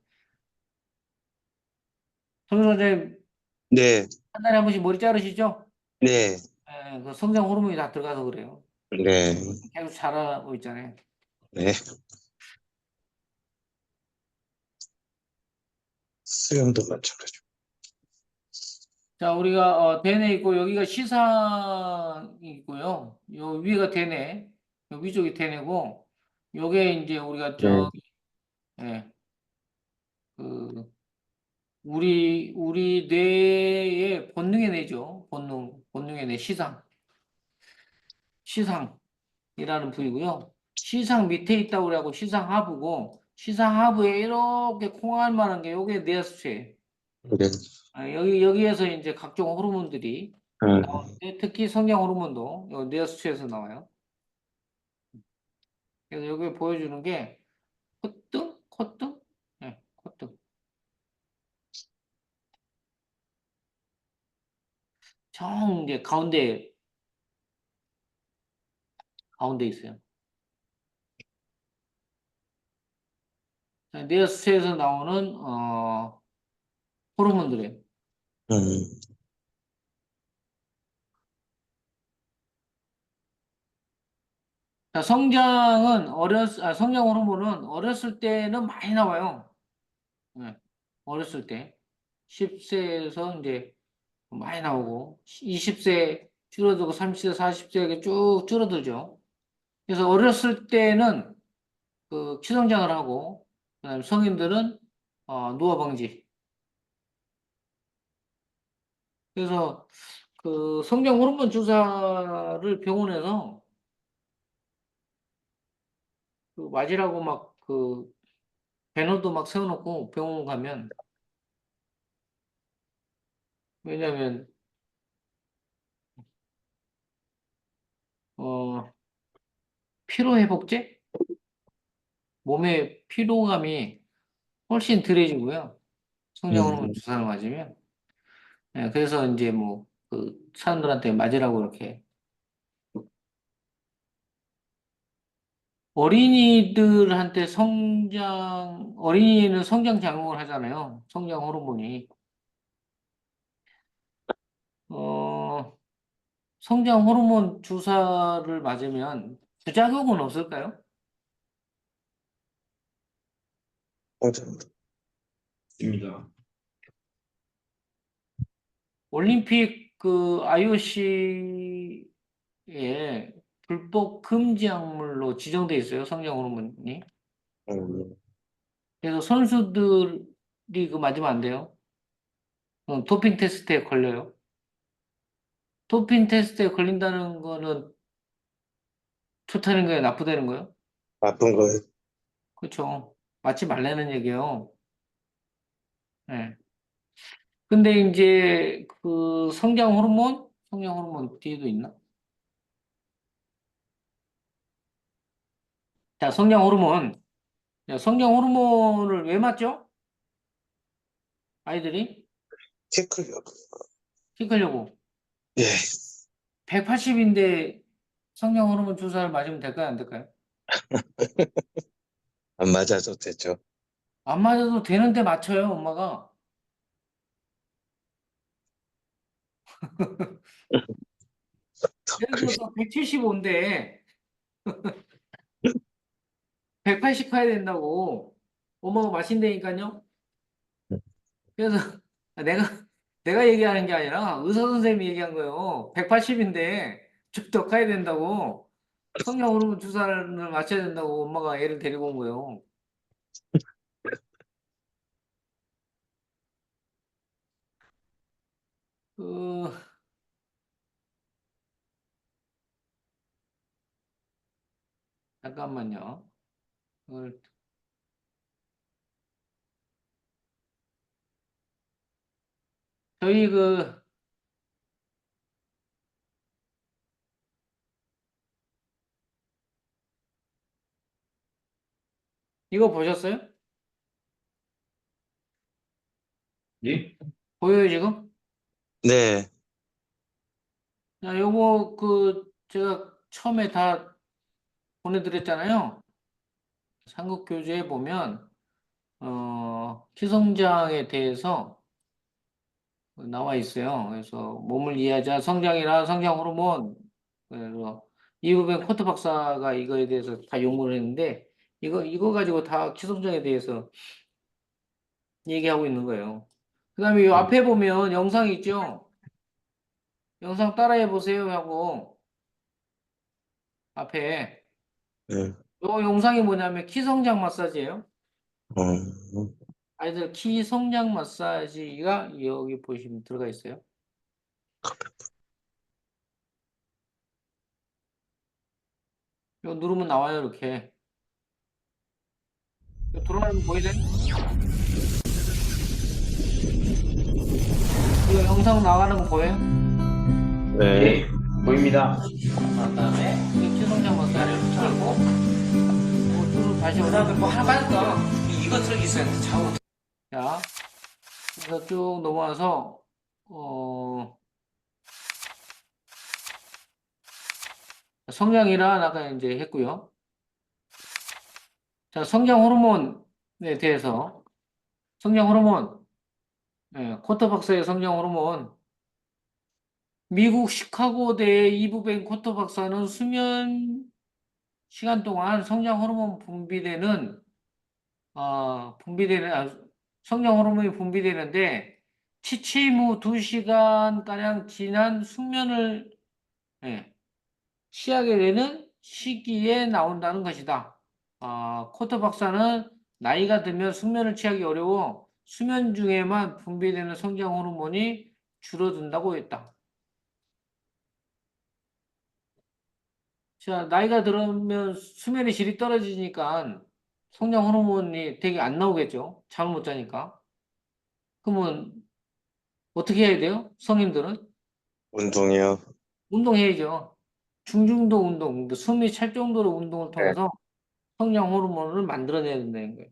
선생님 네, 한 달에 한 번씩 머리 자르시죠? 네, 그 성장 호르몬이 다 들어가서 그래요. 네, 계속 자라고 있잖아요. 네. 수영도 마찬가지고. 자, 우리가 대뇌 있고 여기가 시상이고요. 요 위가 대뇌, 요 위쪽이 대뇌고 요게 이제 우리가 네, 예, 그 우리 뇌의 본능의 뇌죠. 본능의 뇌 시상이라는 부위고요. 시상 밑에 있다고 그래고 시상하부고 시상하부에 이렇게 콩알만한 게 요게 뇌하수체예요. 네, 여기에서 이제 각종 호르몬들이 음, 나오는데 특히 성장 호르몬도 요 뇌하수체에서 나와요. 그래서 여기 보여주는 게 콧등, 네, 콧등. 정 이제 가운데 있어요. 뇌하수체에서 나오는 호르몬들이에요. 음, 자, 성장 호르몬은 어렸을 때는 많이 나와요. 네, 어렸을 때 10세에서 이제 많이 나오고 20세 줄어들고 30세, 40세 이렇게 쭉 줄어들죠. 그래서 어렸을 때는 그 치성장을 하고 그다음에 성인들은 노화 방지. 그래서 그 성장 호르몬 주사를 병원에서 그 맞으라고 막 그 배너도 막 세워놓고 병원 가면 왜냐면 어 피로회복제 몸의 피로감이 훨씬 덜해지고요. 성장 호르몬 음, 주사를 맞으면 그래서 이제 뭐 그 사람들한테 맞으라고 이렇게 어린이는 성장 작용을 하잖아요. 성장 호르몬이. 어, 성장 호르몬 주사를 맞으면 부작용은 없을까요? 맞아. 입니다. 올림픽 그 IOC에 불법 금지 약물로 지정돼 있어요. 성장 호르몬이. 음, 그래서 선수들이 그 맞으면 안 돼요. 도핑 테스트에 걸려요. 도핑 테스트에 걸린다는 거는 좋다는 거예요, 나쁘다는 거예요? 나쁜 거예요. 그렇죠. 맞지 말라는 얘기예요. 네. 근데 이제 그 성장 호르몬 뒤에도 있나? 자, 성장 호르몬. 자, 성장 호르몬을 왜 맞죠? 아이들이? 키 크려고. 키 크려고. 예. 180인데 성장 호르몬 주사를 맞으면 될까요? 안 될까요? 안 맞아도 되죠. 안 맞아도 되는데 맞춰요, 엄마가. 예를 들어서 175인데 180 가야 된다고 엄마가 마신다니까요. 그래서 내가 얘기하는 게 아니라 의사 선생님이 얘기한 거예요. 180인데 좀 더 가야 된다고 성장 호르몬 주사를 맞춰야 된다고 엄마가 애를 데리고 온 거예요. 그 잠깐만요. 그걸 저희 이거 보셨어요? 예? 보여요 지금? 네. 자, 요거 제가 처음에 다 보내드렸잖아요. 삼국 교재에 보면 키성장에 대해서 나와 있어요. 그래서 몸을 이해하자 성장이라 성장 호르몬 그래서 이브벤 코트 박사가 이거에 대해서 다 연구를 했는데 이거 가지고 다 키성장에 대해서 얘기하고 있는 거예요. 그다음에 이 앞에 보면 영상 있죠? 영상 따라해 보세요 하고 앞에 네. 요 영상이 뭐냐면 키성장 마사지예요. 어, 아이들 키 성장 마사지가 여기 보시면 들어가 있어요. 이거 누르면 나와요, 이렇게. 이거 들어가는 거 보이세요? 이거 영상 나가는 거 보여요? 네. 예? 보입니다. 그다음에 이 키 성장 마사지를 틀고 쭉 다시 올라가면 뭐 하나 빠졌다. 이거 틀기 있어야 돼, 좌우. 자, 그래서 쭉 넘어와서 성장이란 아까 이제 했고요. 자, 성장 호르몬에 대해서 성장 호르몬, 코터 박사의 성장 호르몬. 미국 시카고대 이브벤 코터 박사는 수면 시간 동안 성장 호르몬 성장 호르몬이 분비되는데 취침 후 2시간 가량 지난 숙면을 예, 취하게 되는 시기에 나온다는 것이다. 코터 박사는 나이가 들면 숙면을 취하기 어려워 수면 중에만 분비되는 성장 호르몬이 줄어든다고 했다. 자, 나이가 들면 수면의 질이 떨어지니까 성장 호르몬이 되게 안 나오겠죠. 잠을 못 자니까. 그러면 어떻게 해야 돼요? 성인들은? 운동이요. 운동해야죠. 중중도 운동, 숨이 찰 정도로 운동을 네. 통해서 성장 호르몬을 만들어내야 된다는 거예요.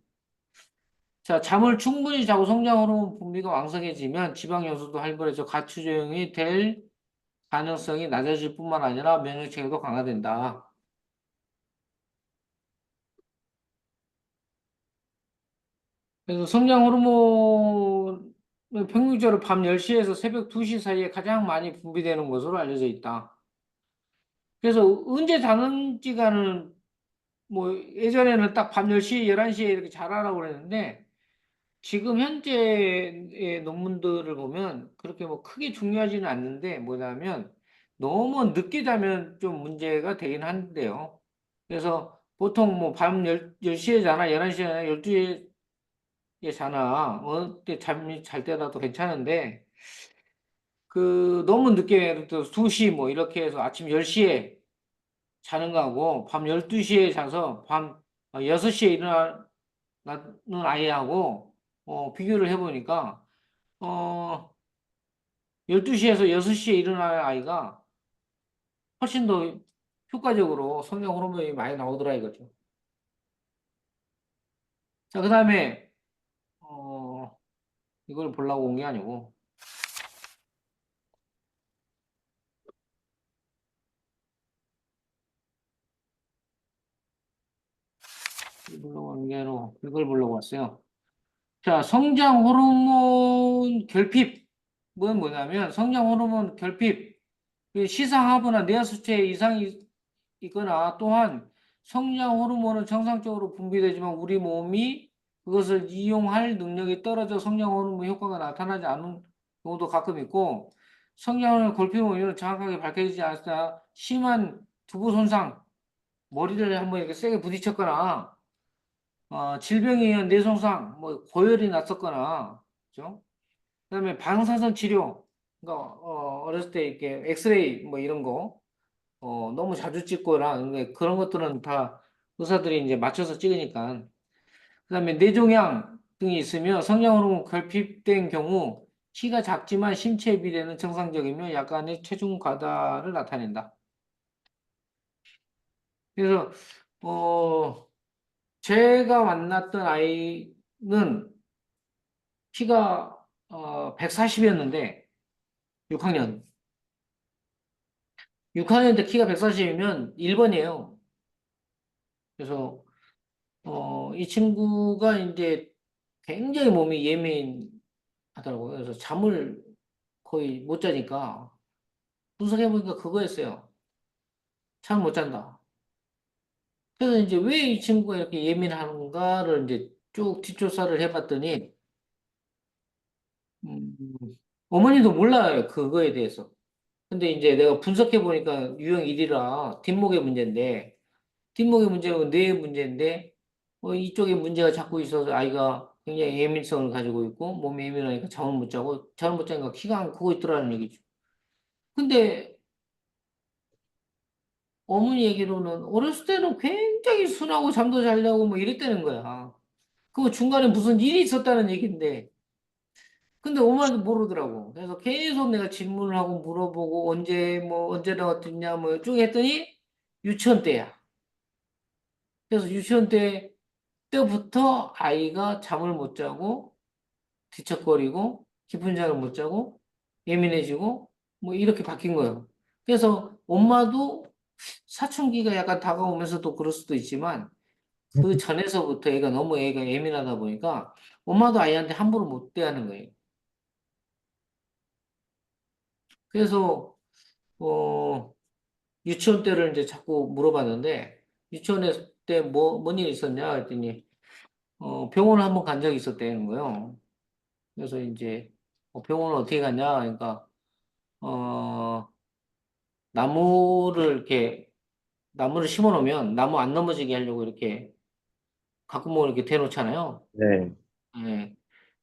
자, 잠을 충분히 자고 성장 호르몬 분비가 왕성해지면 지방 연소도 활발해져 가추 조형이 될 가능성이 낮아질 뿐만 아니라 면역 체계도 강화된다. 그래서 성장 호르몬은 평균적으로 밤 10시에서 새벽 2시 사이에 가장 많이 분비되는 것으로 알려져 있다. 그래서 언제 자는지가는 뭐 예전에는 딱 밤 10시, 11시에 이렇게 자라라고 그랬는데 지금 현재의 논문들을 보면 그렇게 뭐 크게 중요하지는 않는데 뭐냐면 너무 늦게 자면 좀 문제가 되긴 한데요. 그래서 보통 뭐 밤 10시에 자나 11시에 자나 12시에 자나 때 잠이 잘 때라도 괜찮은데 너무 늦게 예를 들어 2시 뭐 이렇게 해서 아침 10시에 자는 거하고 밤 12시에 자서 밤 6시에 일어나는 아이하고 비교를 해보니까 어 12시에서 6시에 일어나는 아이가 훨씬 더 효과적으로 성장 호르몬이 많이 나오더라 이거죠. 자, 그다음에 이걸 보려고 온 게 아니고 이걸 보려고 왔어요. 자, 성장 호르몬 결핍은 뭐냐면 성장 호르몬 결핍, 시상하거나 뇌하 수치에 이상이 있거나 또한 성장 호르몬은 정상적으로 분비되지만 우리 몸이 그것을 이용할 능력이 떨어져 성장 호르몬 효과가 나타나지 않은 경우도 가끔 있고 성장 호르몬 결핍은 이유는 정확하게 밝혀지지 않았으나 심한 두부 손상, 머리를 한번 이렇게 세게 부딪혔거나 질병에 의한 뇌손상, 뭐 고열이 났었거나, 그죠? 그다음에 방사선 치료, 그러니까 어렸을 때 이렇게 엑스레이 뭐 이런 거 너무 자주 찍거나 근데 그런 것들은 다 의사들이 이제 맞춰서 찍으니까. 그다음에 뇌종양 등이 있으며 성장 호르몬 결핍된 경우 키가 작지만 신체 비례는 정상적이며 약간의 체중 과다를 나타낸다. 그래서 제가 만났던 아이는 키가 140이었는데 6학년. 6학년 때 키가 140이면 1번이에요. 그래서 이 친구가 이제 굉장히 몸이 예민하더라고요. 그래서 잠을 거의 못 자니까 분석해 보니까 그거였어요. 잠을 못 잔다. 그래서 이제 왜 이 친구가 이렇게 예민한가를 이제 쭉 뒷조사를 해봤더니 음, 어머니도 몰라요. 그거에 대해서. 근데 이제 내가 분석해 보니까 유형 1이라 뒷목의 문제인데, 뒷목의 문제는 뇌의 문제인데, 이쪽에 문제가 자꾸 있어서 아이가 굉장히 예민성을 가지고 있고, 몸이 예민하니까 잠을 못 자고, 잠을 못 자니까 키가 안 크고 있더라는 얘기죠. 근데 어머니 얘기로는 어렸을 때는 굉장히 순하고 잠도 잘 자고 뭐 이랬다는 거야. 그 중간에 무슨 일이 있었다는 얘기인데, 근데 엄마도 모르더라고. 그래서 계속 내가 질문을 하고 물어보고 언제 나왔겠냐 뭐 쭉 했더니 유치원 때야. 그래서 유치원 때부터 아이가 잠을 못 자고 뒤척거리고 깊은 잠을 못 자고 예민해지고 뭐 이렇게 바뀐 거예요. 그래서 엄마도 사춘기가 약간 다가오면서도 그럴 수도 있지만 그 전에서부터 애가 예민하다 보니까 엄마도 아이한테 함부로 못 대하는 거예요. 그래서 어 유치원 때를 이제 자꾸 물어봤는데 유치원에 때 뭔 일 있었냐 했더니 병원을 한번 간 적이 있었다는 거예요. 그래서 이제 병원을 어떻게 갔냐 그러니까 어 나무를 심어 놓으면 나무 안 넘어지게 하려고 이렇게 가꾸멍을 이렇게 대놓잖아요. 네. 예.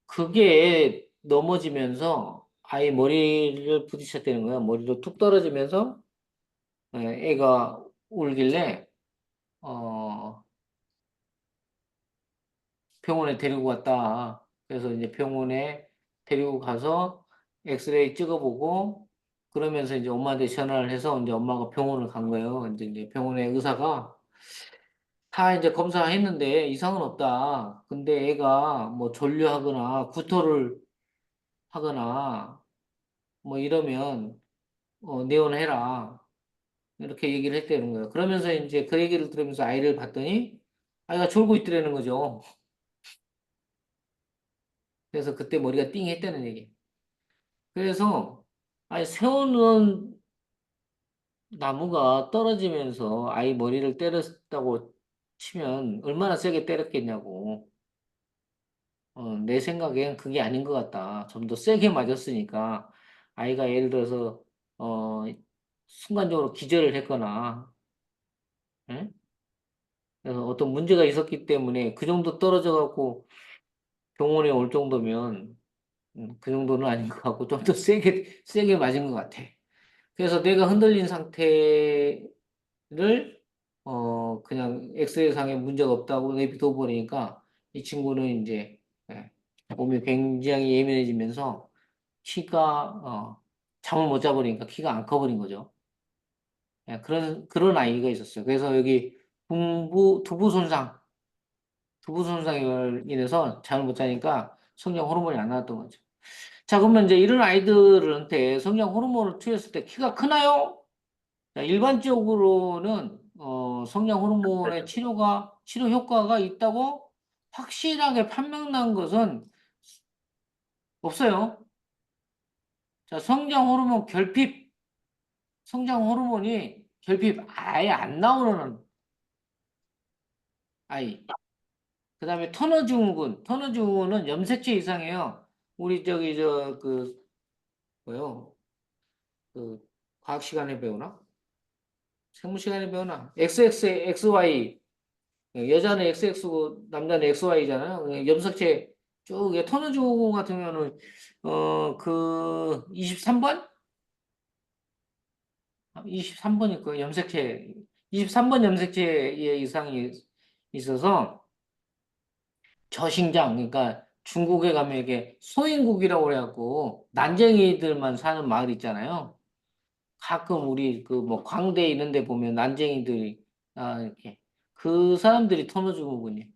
그게 넘어지면서 아이 머리를 부딪혔다는 거예요. 머리로 툭 떨어지면서 애가 울길래 어 병원에 데리고 갔다. 그래서 이제 병원에 데리고 가서 엑스레이 찍어보고 그러면서 이제 엄마한테 전화를 해서 이제 엄마가 병원을 간 거예요. 이제 병원에 의사가 다 이제 검사했는데 이상은 없다. 근데 애가 뭐 전류하거나 구토를 하거나 뭐 이러면 내원해라. 이렇게 얘기를 했다는 거예요. 그러면서 이제 그 얘기를 들으면서 아이를 봤더니 아이가 졸고 있더라는 거죠. 그래서 그때 머리가 띵 했다는 얘기. 그래서 아니 세우는 나무가 떨어지면서 아이 머리를 때렸다고 치면 얼마나 세게 때렸겠냐고. 내 생각엔 그게 아닌 것 같다. 좀 더 세게 맞았으니까 아이가 예를 들어서 순간적으로 기절을 했거나 예? 그래서 어떤 문제가 있었기 때문에 그 정도 떨어져 갖고 병원에 올 정도면 그 정도는 아닌 것 같고 좀 더 세게 맞은 것 같아. 그래서 내가 흔들린 상태를 그냥 엑스레이 상에 문제가 없다고 내비둬 버리니까 이 친구는 이제 예, 몸이 굉장히 예민해지면서 키가 잠을 못 자버리니까 키가 안 커버린 거죠. 예, 그런 아이가 있었어요. 그래서 여기 두부 손상으로 인해서 잠을 못 자니까 성장 호르몬이 안 나왔던 거죠. 자, 그러면 이제 이런 아이들한테 성장 호르몬을 투여했을 때 키가 크나요? 자, 일반적으로는 성장 호르몬의 치료 효과가 있다고 확실하게 판명난 것은 없어요. 자, 성장 호르몬이 결핍 아예 안 나오는 아이. 그 다음에 터너 증후군은 염색체 이상이에요. 우리 뭐요? 그 과학 시간에 배우나? 생물 시간에 배우나? XY 여자는 XX고 남자는 XY잖아요. 염색체 쭉 터너 증후군 같은 경우는 그 23번? 23번일 거예요. 23번 염색체의 이상이 있어서 저신장, 그러니까 중국에 가면 이게 소인국이라고 그래갖고 난쟁이들만 사는 마을 있잖아요. 가끔 우리 그 뭐 광대 이런 데 보면 난쟁이들이 이렇게 그 사람들이 터너증후군이에요.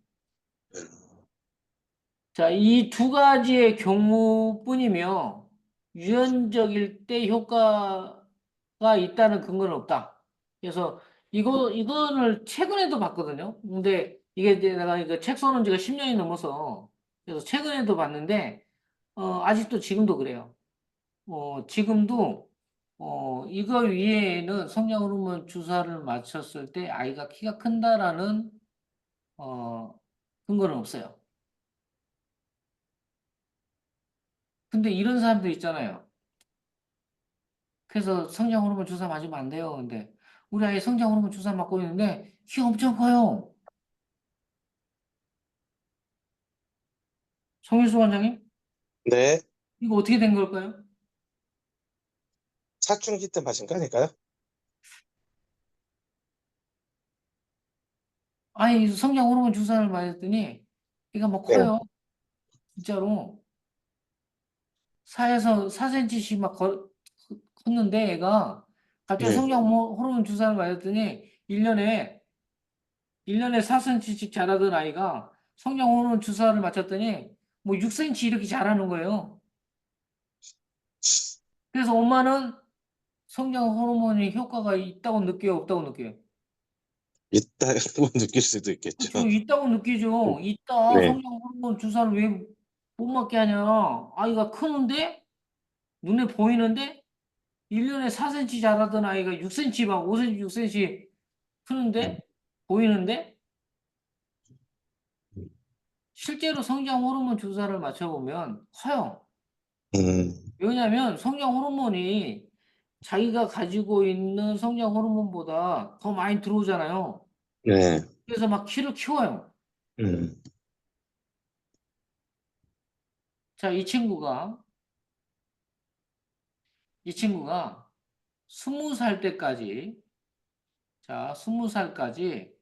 자, 이 두 가지의 경우뿐이며 유전적일 때 효과가 있다는 근거는 없다. 그래서 이거를 최근에도 봤거든요. 근데 이게 이제 내가 이거 책 써놓은 지가 10년이 넘어서 그래서 최근에도 봤는데 아직도 지금도 그래요. 지금도 이거 위에는 성장 호르몬 주사를 맞췄을 때 아이가 키가 큰다라는 근거는 없어요. 근데 이런 사람도 있잖아요. 그래서 성장 호르몬 주사 맞으면 안 돼요. 근데 우리 아이 성장 호르몬 주사 맞고 있는데 키가 엄청 커요. 송일수 원장님, 네. 이거 어떻게 된 걸까요? 사춘기 때 맞은 거 아닐까요? 아이 성장 호르몬 주사를 맞았더니 얘가 뭐 네. 커요. 진짜로 4에서 4cm씩 막 컸는데 얘가 갑자기 네. 성장 호르몬 주사를 맞았더니 1년에 4cm씩 자라던 아이가 성장 호르몬 주사를 맞췄더니 뭐 6cm 이렇게 자라는 거예요. 그래서 엄마는 성장 호르몬이 효과가 있다고 느껴요, 없다고 느껴요? 있다고 느낄 수도 있겠죠. 그렇죠. 있다고 느끼죠. 있다. 네. 성장 호르몬 주사를 왜 못 맞게 하냐. 아이가 크는데 눈에 보이는데 1년에 4cm 자라던 아이가 6cm 막 5cm, 6cm 크는데 보이는데 실제로 성장 호르몬 주사를 맞춰보면 커요. 음, 왜냐하면 성장 호르몬이 자기가 가지고 있는 성장 호르몬보다 더 많이 들어오잖아요. 네. 그래서 막 키를 키워요. 음, 자, 이 친구가 20살 때까지, 자, 20살까지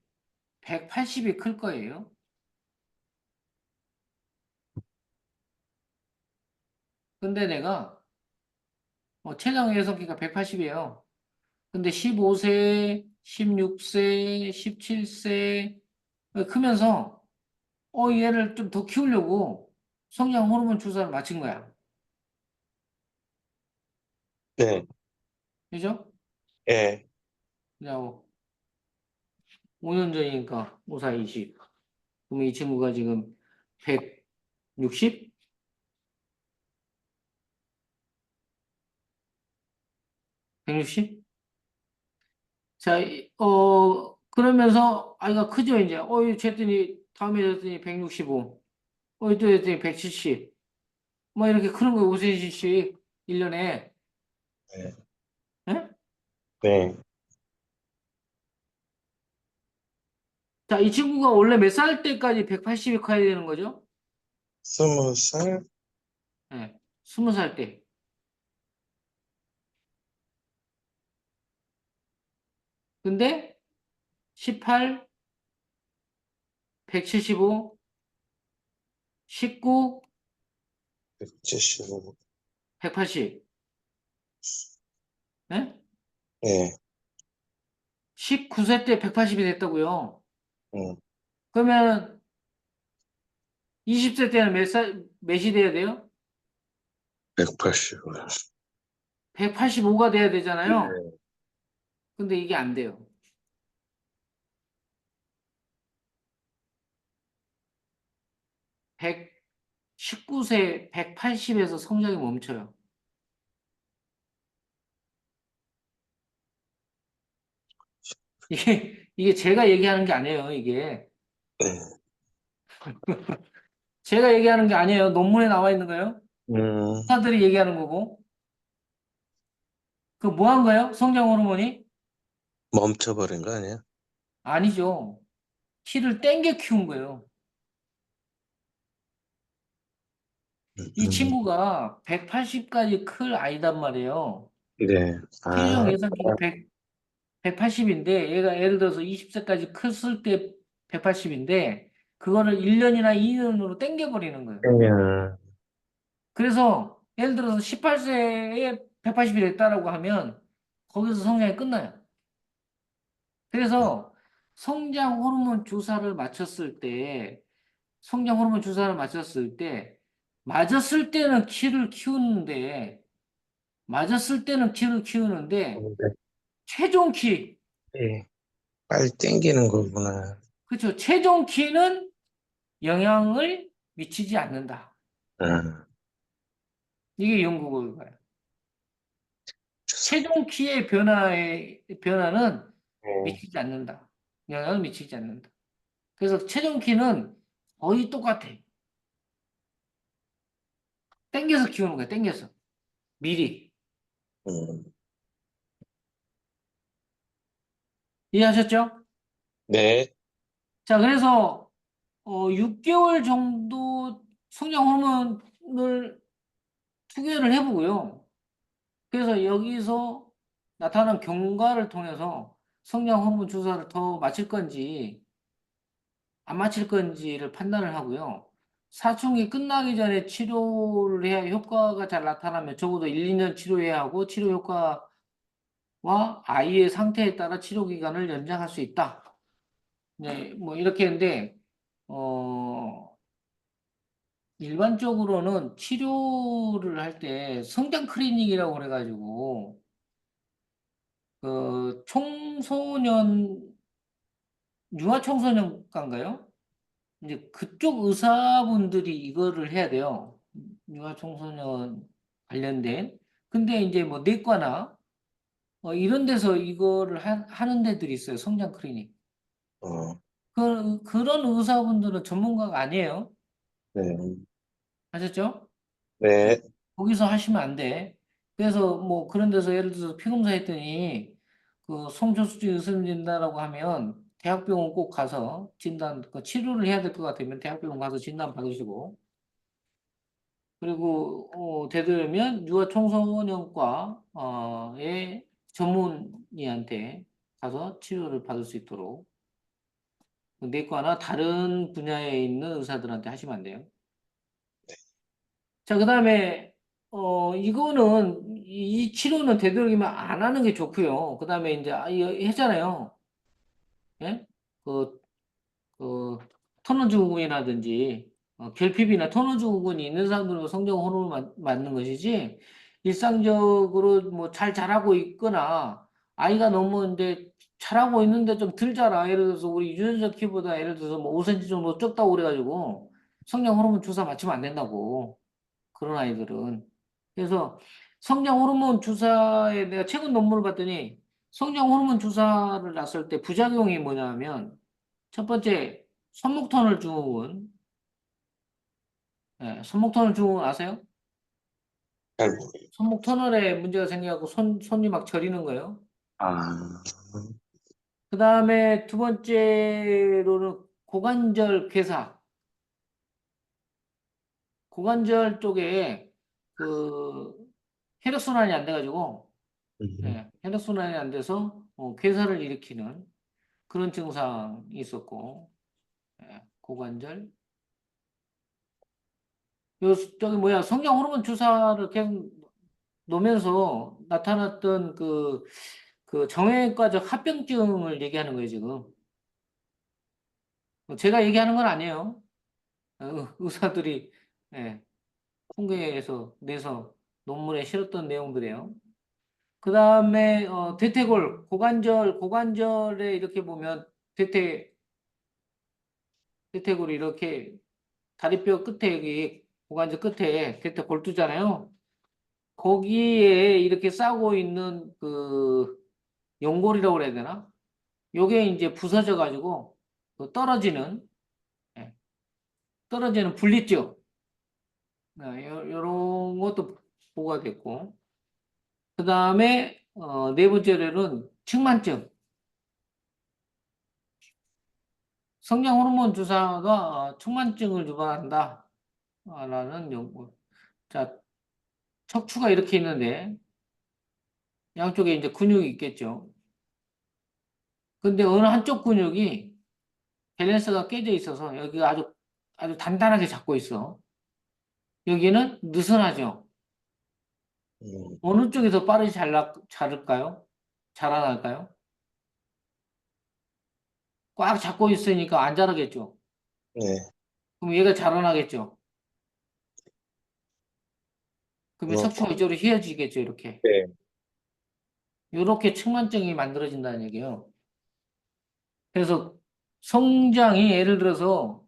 180이 클 거예요. 근데 내가 최장 예상키가 180이에요. 근데 15세, 16세, 17세 크면서 얘를 좀 더 키우려고 성장 호르몬 주사를 맞힌 거야. 네. 그죠? 예. 그냥 5년 전이니까 5, 4, 20. 그러면 이 친구가 지금 160? 160? 자, 그러면서 아이가 크죠, 이제. 쟀더니, 다음에 쟀더니 165. 또 쟀더니 170. 뭐 이렇게 크는 거예요, 5cm씩. 1년에. 네. 예? 네. 자, 이 친구가 원래 몇 살 때까지 180이 커야 되는 거죠? 20살? 예. 20살 때. 근데 18, 175, 19, 175. 180. 예? 네. 19세 때 180이 됐다고요. 음, 그러면 20세 때는 몇이 돼야 돼요? 180. 185가 돼야 되잖아요. 네. 근데 이게 안 돼요. 119세, 180에서 성장이 멈춰요. 이게 제가 얘기하는 게 아니에요, 이게. 네. 제가 얘기하는 게 아니에요. 논문에 나와 있는 거예요. 음, 의사들이 얘기하는 거고. 그 뭐 한 거예요? 성장 호르몬이? 멈춰버린 거 아니야? 아니죠. 키를 땡겨 키운 거예요. 이 음, 친구가 180까지 클 아이단 말이에요. 네. 체중 아, 예상 기준 180인데 얘가 예를 들어서 20세까지 컸을 때 180인데 그거를 1년이나 2년으로 땡겨버리는 거예요. 그러면, 그래서 예를 들어서 18세에 180이 됐다라고 하면 거기서 성장이 끝나요. 그래서 성장 호르몬 주사를 맞췄을 때 성장 호르몬 주사를 맞췄을 때 맞았을 때는 키를 키우는데 맞았을 때는 키를 키우는데 최종 키 네. 빨리 땡기는 거구나. 그렇죠. 최종 키는 영향을 미치지 않는다. 아, 이게 연구 결과예요. 주사. 최종 키의 변화는 네. 미치지 않는다. 영향을 미치지 않는다. 그래서 최종 키는 거의 똑같아. 땡겨서 키우는 거야. 땡겨서 미리 음, 이해하셨죠? 네. 자, 그래서 6개월 정도 성장 호르몬을 투여를 해보고요. 그래서 여기서 나타난 경과를 통해서 성장 호르몬 주사를 더 맞힐 건지 안 맞힐 건지를 판단을 하고요. 사춘기 끝나기 전에 치료를 해야 효과가 잘 나타나면 적어도 1, 2년 치료해야 하고 치료 효과와 아이의 상태에 따라 치료 기간을 연장할 수 있다. 네, 뭐 이렇게 했는데 일반적으로는 치료를 할 때 성장 클리닉이라고 그래가지고 그 청소년 유아 청소년과인가요? 이제 그쪽 의사분들이 이거를 해야 돼요. 유아 청소년 관련된. 근데 이제 뭐 내과나 이런 데서 이거를 하는 데들이 있어요. 성장 클리닉. 어, 그런 의사분들은 전문가가 아니에요. 네. 아셨죠? 네. 네. 거기서 하시면 안 돼. 그래서 뭐 그런 데서 예를 들어서 피검사 했더니 그 성조수지 의심 진단이라고 하면 대학병원 꼭 가서 진단, 그 치료를 해야 될 것 같으면 대학병원 가서 진단 받으시고 그리고 되도록이면 유아청소년과의 전문의한테 가서 치료를 받을 수 있도록 내과나 다른 분야에 있는 의사들한테 하시면 안 돼요. 자, 그다음에 이거는 이 치료는 되도록이면 안 하는 게 좋고요. 그다음에 이제 이거 했잖아요. 예? 그, 그 토너 증후군이라든지 결핍이나 토너 증후군이 있는 사람들은 성장 호르몬을 맞는 것이지 일상적으로 뭐 잘 자라고 있거나 아이가 너무 이제 잘하고 있는데 좀 덜 자라. 예를 들어서 우리 유전자 키보다 예를 들어서 뭐 5cm 정도 적다고 그래가지고 성장 호르몬 주사 맞추면 안 된다고. 그런 아이들은. 그래서 성장 호르몬 주사에 내가 최근 논문을 봤더니 성장 호르몬 주사를 놨을 때 부작용이 뭐냐면 첫 번째 손목 터널 증후군. 예, 손목 터널 증후군 아세요? 잘 모르겠어요. 손목 터널에 문제가 생겨갖고 손이 막 저리는 거예요. 아, 그 다음에 두 번째로는 고관절 괴사. 고관절 쪽에 그 혈액순환이 안 돼가지고 음, 예, 혈액순환이 안 돼서 괴사를 일으키는 그런 증상이 있었고, 예, 고관절. 저기 뭐야, 성장 호르몬 주사를 계속 놓으면서 나타났던 그 정형외과적 합병증을 얘기하는 거예요, 지금. 제가 얘기하는 건 아니에요. 의사들이, 예, 통계에서 내서 논문에 실었던 내용들이에요. 그 다음에, 대퇴골, 고관절에 이렇게 보면 대퇴골이 이렇게 다리뼈 끝에 여기 고관절 끝에 대퇴 골두잖아요. 거기에 이렇게 싸고 있는 그 연골이라고 그래야 되나? 요게 이제 부서져 가지고 그 예, 떨어지는 분리증 요런 것도 보고가 됐고 그다음에 네 번째로는 측만증. 성장 호르몬 주사가 측만증을 유발한다 라는 연구. 자, 척추가 이렇게 있는데 양쪽에 이제 근육이 있겠죠. 근데 어느 한쪽 근육이 밸런스가 깨져 있어서 여기가 아주 단단하게 잡고 있어. 여기는 느슨하죠. 어느 쪽이 더 빠르게 자랄까요? 자라날까요? 꽉 잡고 있으니까 안 자라겠죠. 네. 그럼 얘가 자라나겠죠. 그러면 척추가 그렇고. 이쪽으로 휘어지겠죠, 이렇게. 네. 이렇게 측만증이 만들어진다는 얘기예요. 그래서 성장이 예를 들어서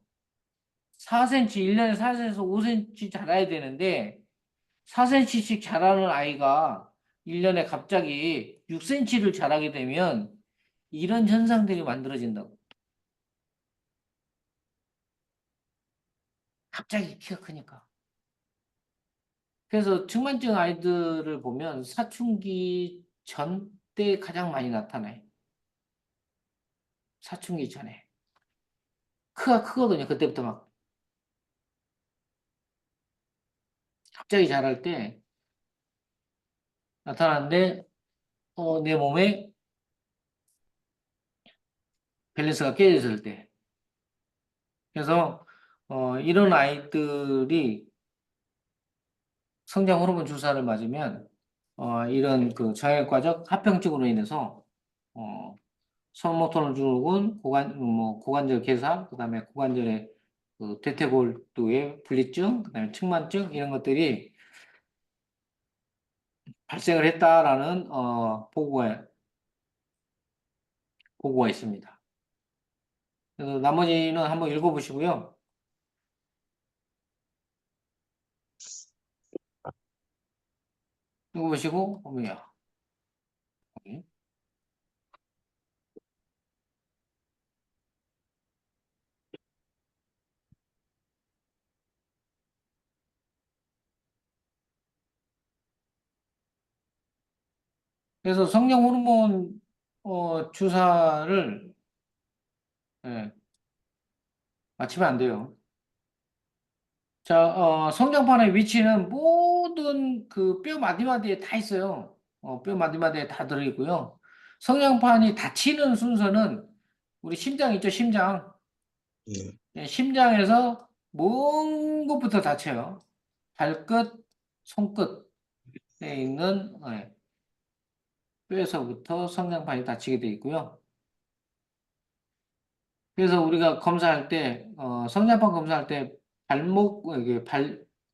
4cm, 1년에 4cm에서 5cm 자라야 되는데 4cm씩 자라는 아이가 1년에 갑자기 6cm를 자라게 되면 이런 현상들이 만들어진다고. 갑자기 키가 크니까. 그래서 측만증 아이들을 보면 사춘기 전 때 가장 많이 나타나요. 사춘기 전에. 크가 크거든요. 그때부터 막 갑자기 자랄 때 나타나는데 내 몸에 밸런스가 깨졌을 때. 그래서 이런 아이들이 성장 호르몬 주사를 맞으면 이런 그 정형외과적 합병증으로 인해서 어, 손모토는 증후군, 고관절 괴사, 그다음에 고관절의 그 대퇴골두의 분리증, 그다음에 측만증 이런 것들이 발생을 했다라는 보고가 있습니다. 그래서 나머지는 한번 읽어보시고요. 읽어보시고 보면요. 그래서 성장 호르몬 주사를 예, 맞추면 안 돼요. 자, 성장판의 위치는 모든 그 뼈 마디마디에 다 있어요. 뼈 마디마디에 다 들어있고요. 성장판이 닫히는 순서는 우리 심장 있죠, 심장. 네. 예, 심장에서 먼 곳부터 닫혀요. 발끝, 손끝에 있는 뼈에서부터 성장판이 닫히게 되어 있고요. 그래서 우리가 검사할 때, 성장판 검사할 때 발목, 이게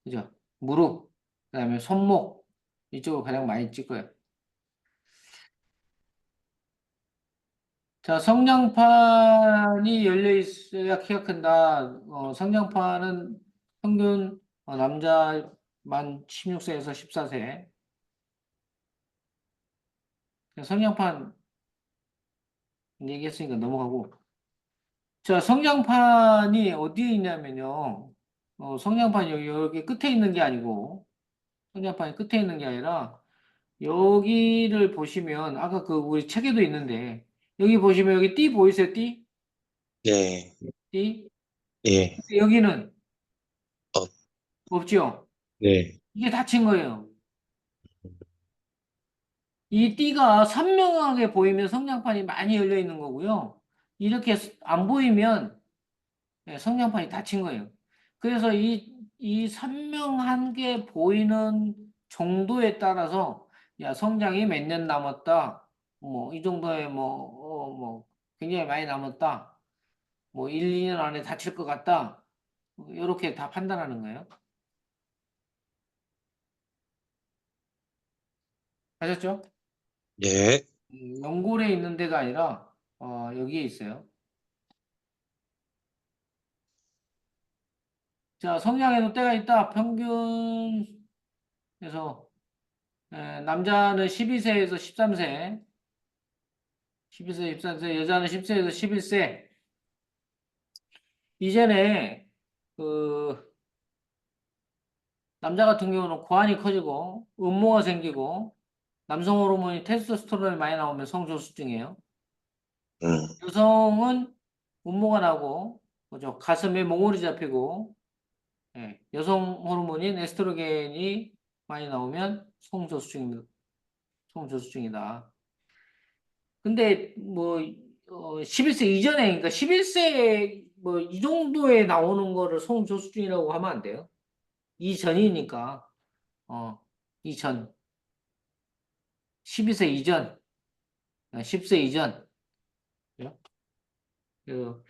그죠? 무릎, 그다음에 손목 이쪽을 가장 많이 찍어요. 자, 성장판이 열려 있어야 키가 큰다. 성장판은 평균 남자만 16세에서 14세. 성장판 얘기했으니까 넘어가고. 자, 성장판이 어디에 있냐면요. 성장판이 여기 끝에 있는 게 아니고, 성장판이 끝에 있는 게 아니라, 여기를 보시면, 아까 그 우리 책에도 있는데, 여기 보시면 여기 띠 보이세요? 띠? 네. 띠? 예. 여기는 어, 없죠? 네. 이게 닫힌 거예요. 이 띠가 선명하게 보이면 성장판이 많이 열려 있는 거고요. 이렇게 안 보이면 성장판이 닫힌 거예요. 그래서 이 선명한 게 보이는 정도에 따라서 야, 성장이 몇 년 남았다. 뭐, 이 정도에 뭐, 굉장히 많이 남았다. 뭐, 1, 2년 안에 닫힐 것 같다. 이렇게 다 판단하는 거예요. 아셨죠? 예. 연골에 있는 데가 아니라, 여기에 있어요. 자, 성장에도 때가 있다. 평균에서 남자는 12세에서 13세, 12세, 13세, 여자는 10세에서 11세. 이전에 그 남자 같은 경우는 고환이 커지고 음모가 생기고 남성 호르몬이 테스토스테론이 많이 나오면 성소수증이에요. 음, 여성은 음모가 나고 그죠? 가슴에 몽골이 잡히고 여성 호르몬인 에스트로겐이 많이 나오면 성소수증입니다. 성소수증이다. 근데 뭐 11세 이전에 그러니까 11세 뭐 이 정도에 나오는 거를 성소수증이라고 하면 안 돼요. 이전이니까 이전 12세 이전 10세 이전 그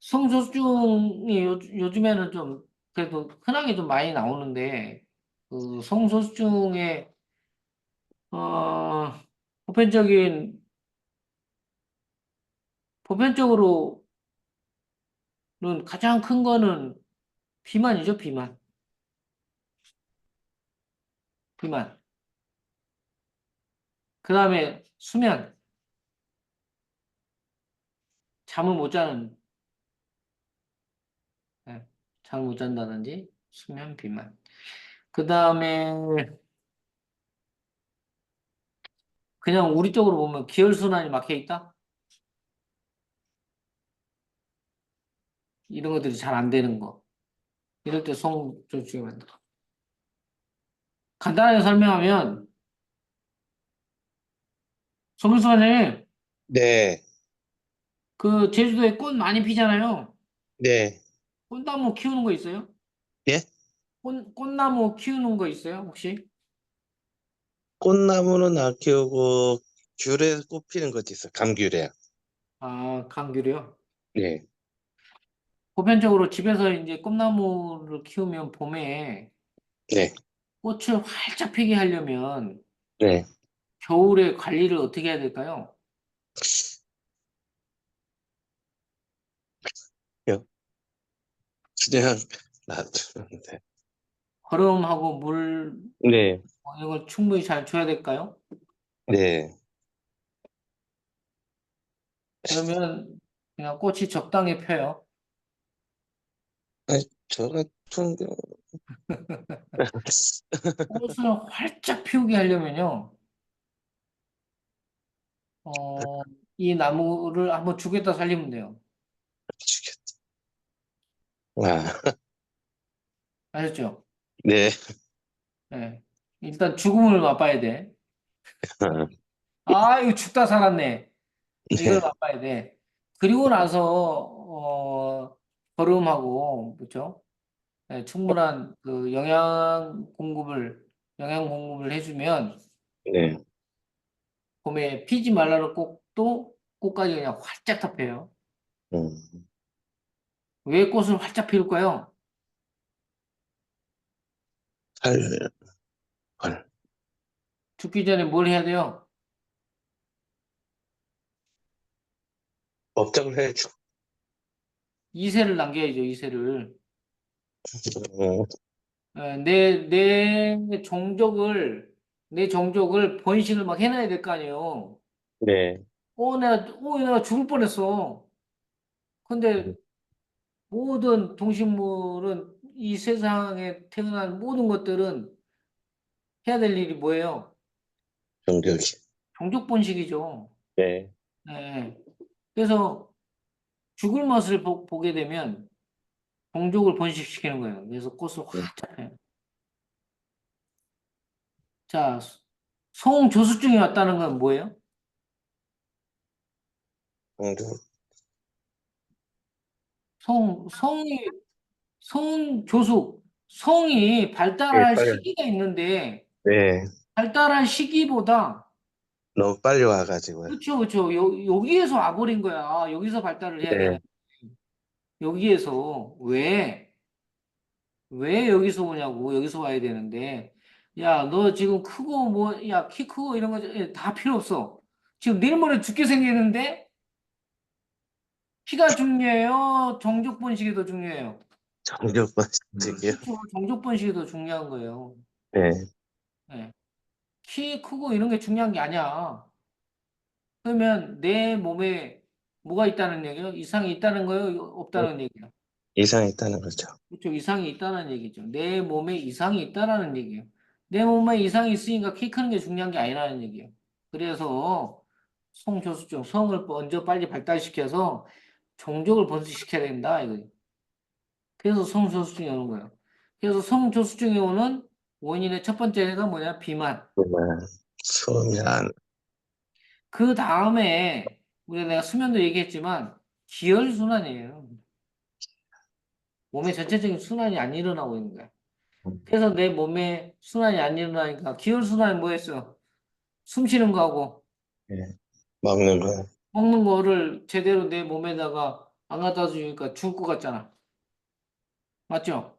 성소수증이 요즘에는 좀 그래도 흔하게 좀 많이 나오는데 그 성소수증의 어 보편적인 보편적으로는 가장 큰 거는 비만이죠, 비만. 비만. 그다음에 수면. 잠을 못 자는 예, 잠을 못 잔다든지 수면 비만. 그다음에 그냥 우리 쪽으로 보면 기혈순환이 막혀 있다. 이런 것들이 잘 안 되는 거. 이럴 때 성조증이 만들어. 간단하게 설명하면 정근수 원장님 네, 그 제주도에 꽃 많이 피잖아요. 네, 꽃나무 키우는 거 있어요? 예? 꽃나무 키우는 거 있어요, 혹시? 꽃나무는 안 키우고 귤에 꽃 피는 것도 있어. 감귤에. 아, 감귤이요? 네, 보편적으로 집에서 이제 꽃나무를 키우면 봄에 네, 꽃을 활짝 피게 하려면 네. 겨울에 관리를 어떻게 해야 될까요? 요- 그냥 놔두는데. 거름하고 물 네, 이걸 충분히 잘 줘야 될까요? 네. 그러면 그냥 꽃이 적당히 펴요. 아니, 저 같은 경우, 꽃을 활짝 피우게 하려면요, 어, 이 나무를 한번 죽였다 살리면 돼요. 미치겠다. 아, 아셨죠? 네. 네. 일단 죽음을 맛봐야 돼. 아, 아, 이거 죽다 살았네. 이걸 네, 맛봐야 돼. 그리고 나서, 거름하고, 그렇죠? 네, 충분한 그 영양 공급을 해주면, 네. 봄에 피지 말라는 꽃도 꽃까지 그냥 활짝 다 펴요. 음, 왜 꽃을 활짝 피울까요? 살, 헐. 죽기 전에 뭘 해야 돼요? 법정을 해줘. 이세를 남겨야죠, 이세를. 음, 내 종족을 번식을 막 해놔야 될 거 아니에요. 네. 내가 죽을 뻔했어. 근데 모든 동식물은 이 세상에 태어난 모든 것들은 해야 될 일이 뭐예요? 정적이. 종족 번식이죠. 네. 네. 그래서 죽을 맛을 보게 되면 종족을 번식시키는 거예요. 그래서 꽃을 음, 활짝 펴요. 자, 성조수증이 왔다는 건 뭐예요? 정적. 성이 성조숙, 성이 네, 발달할 빨리. 시기가 있는데 네. 발달할 시기보다 너무 빨리 와가지고요. 그렇죠, 그렇죠. 여기에서 와버린 거야. 여기서 발달을 해야 되는 네. 여기에서 왜 여기서 오냐고 여기서 와야 되는데 야, 너 지금 크고 뭐 야, 키 크고 이런 거 다 필요 없어. 지금 내일 모레 죽게 생기는데 키가 중요해요. 종족 번식이 더 중요해요. 정적 번식이요? 그렇죠. 종족 번식이 더 중요한 거예요. 네. 예. 키 크고 이런 게 중요한 게 아니야. 그러면 내 몸에 뭐가 있다는 얘기예요? 이상이 있다는 거예요? 없다는 얘기예요? 이상이 있다는 거죠. 그렇죠. 이상이 있다는 얘기죠. 내 몸에 이상이 있다라는 얘기예요. 내 몸에 이상이 있으니까 키 크는 게 중요한 게 아니라는 얘기예요. 그래서 성조수증, 성을 먼저 빨리 발달시켜서 종족을 번식시켜야 된다 이거예요. 그래서 성조수증이 오는 거예요. 그래서 성조수증이 오는 원인의 첫 번째가 뭐냐? 비만. 그러면 수면, 그 다음에 우리가 내가 수면도 얘기했지만 기혈순환이에요. 몸의 전체적인 순환이 안 일어나고 있는 거야. 그래서 내 몸에 순환이 안 일어나니까 기혈순환이 뭐였어? 숨 쉬는 거하고 예. 먹는 거. 먹는 거를 제대로 내 몸에다가 안 갖다 주니까 죽을 것 같잖아. 맞죠?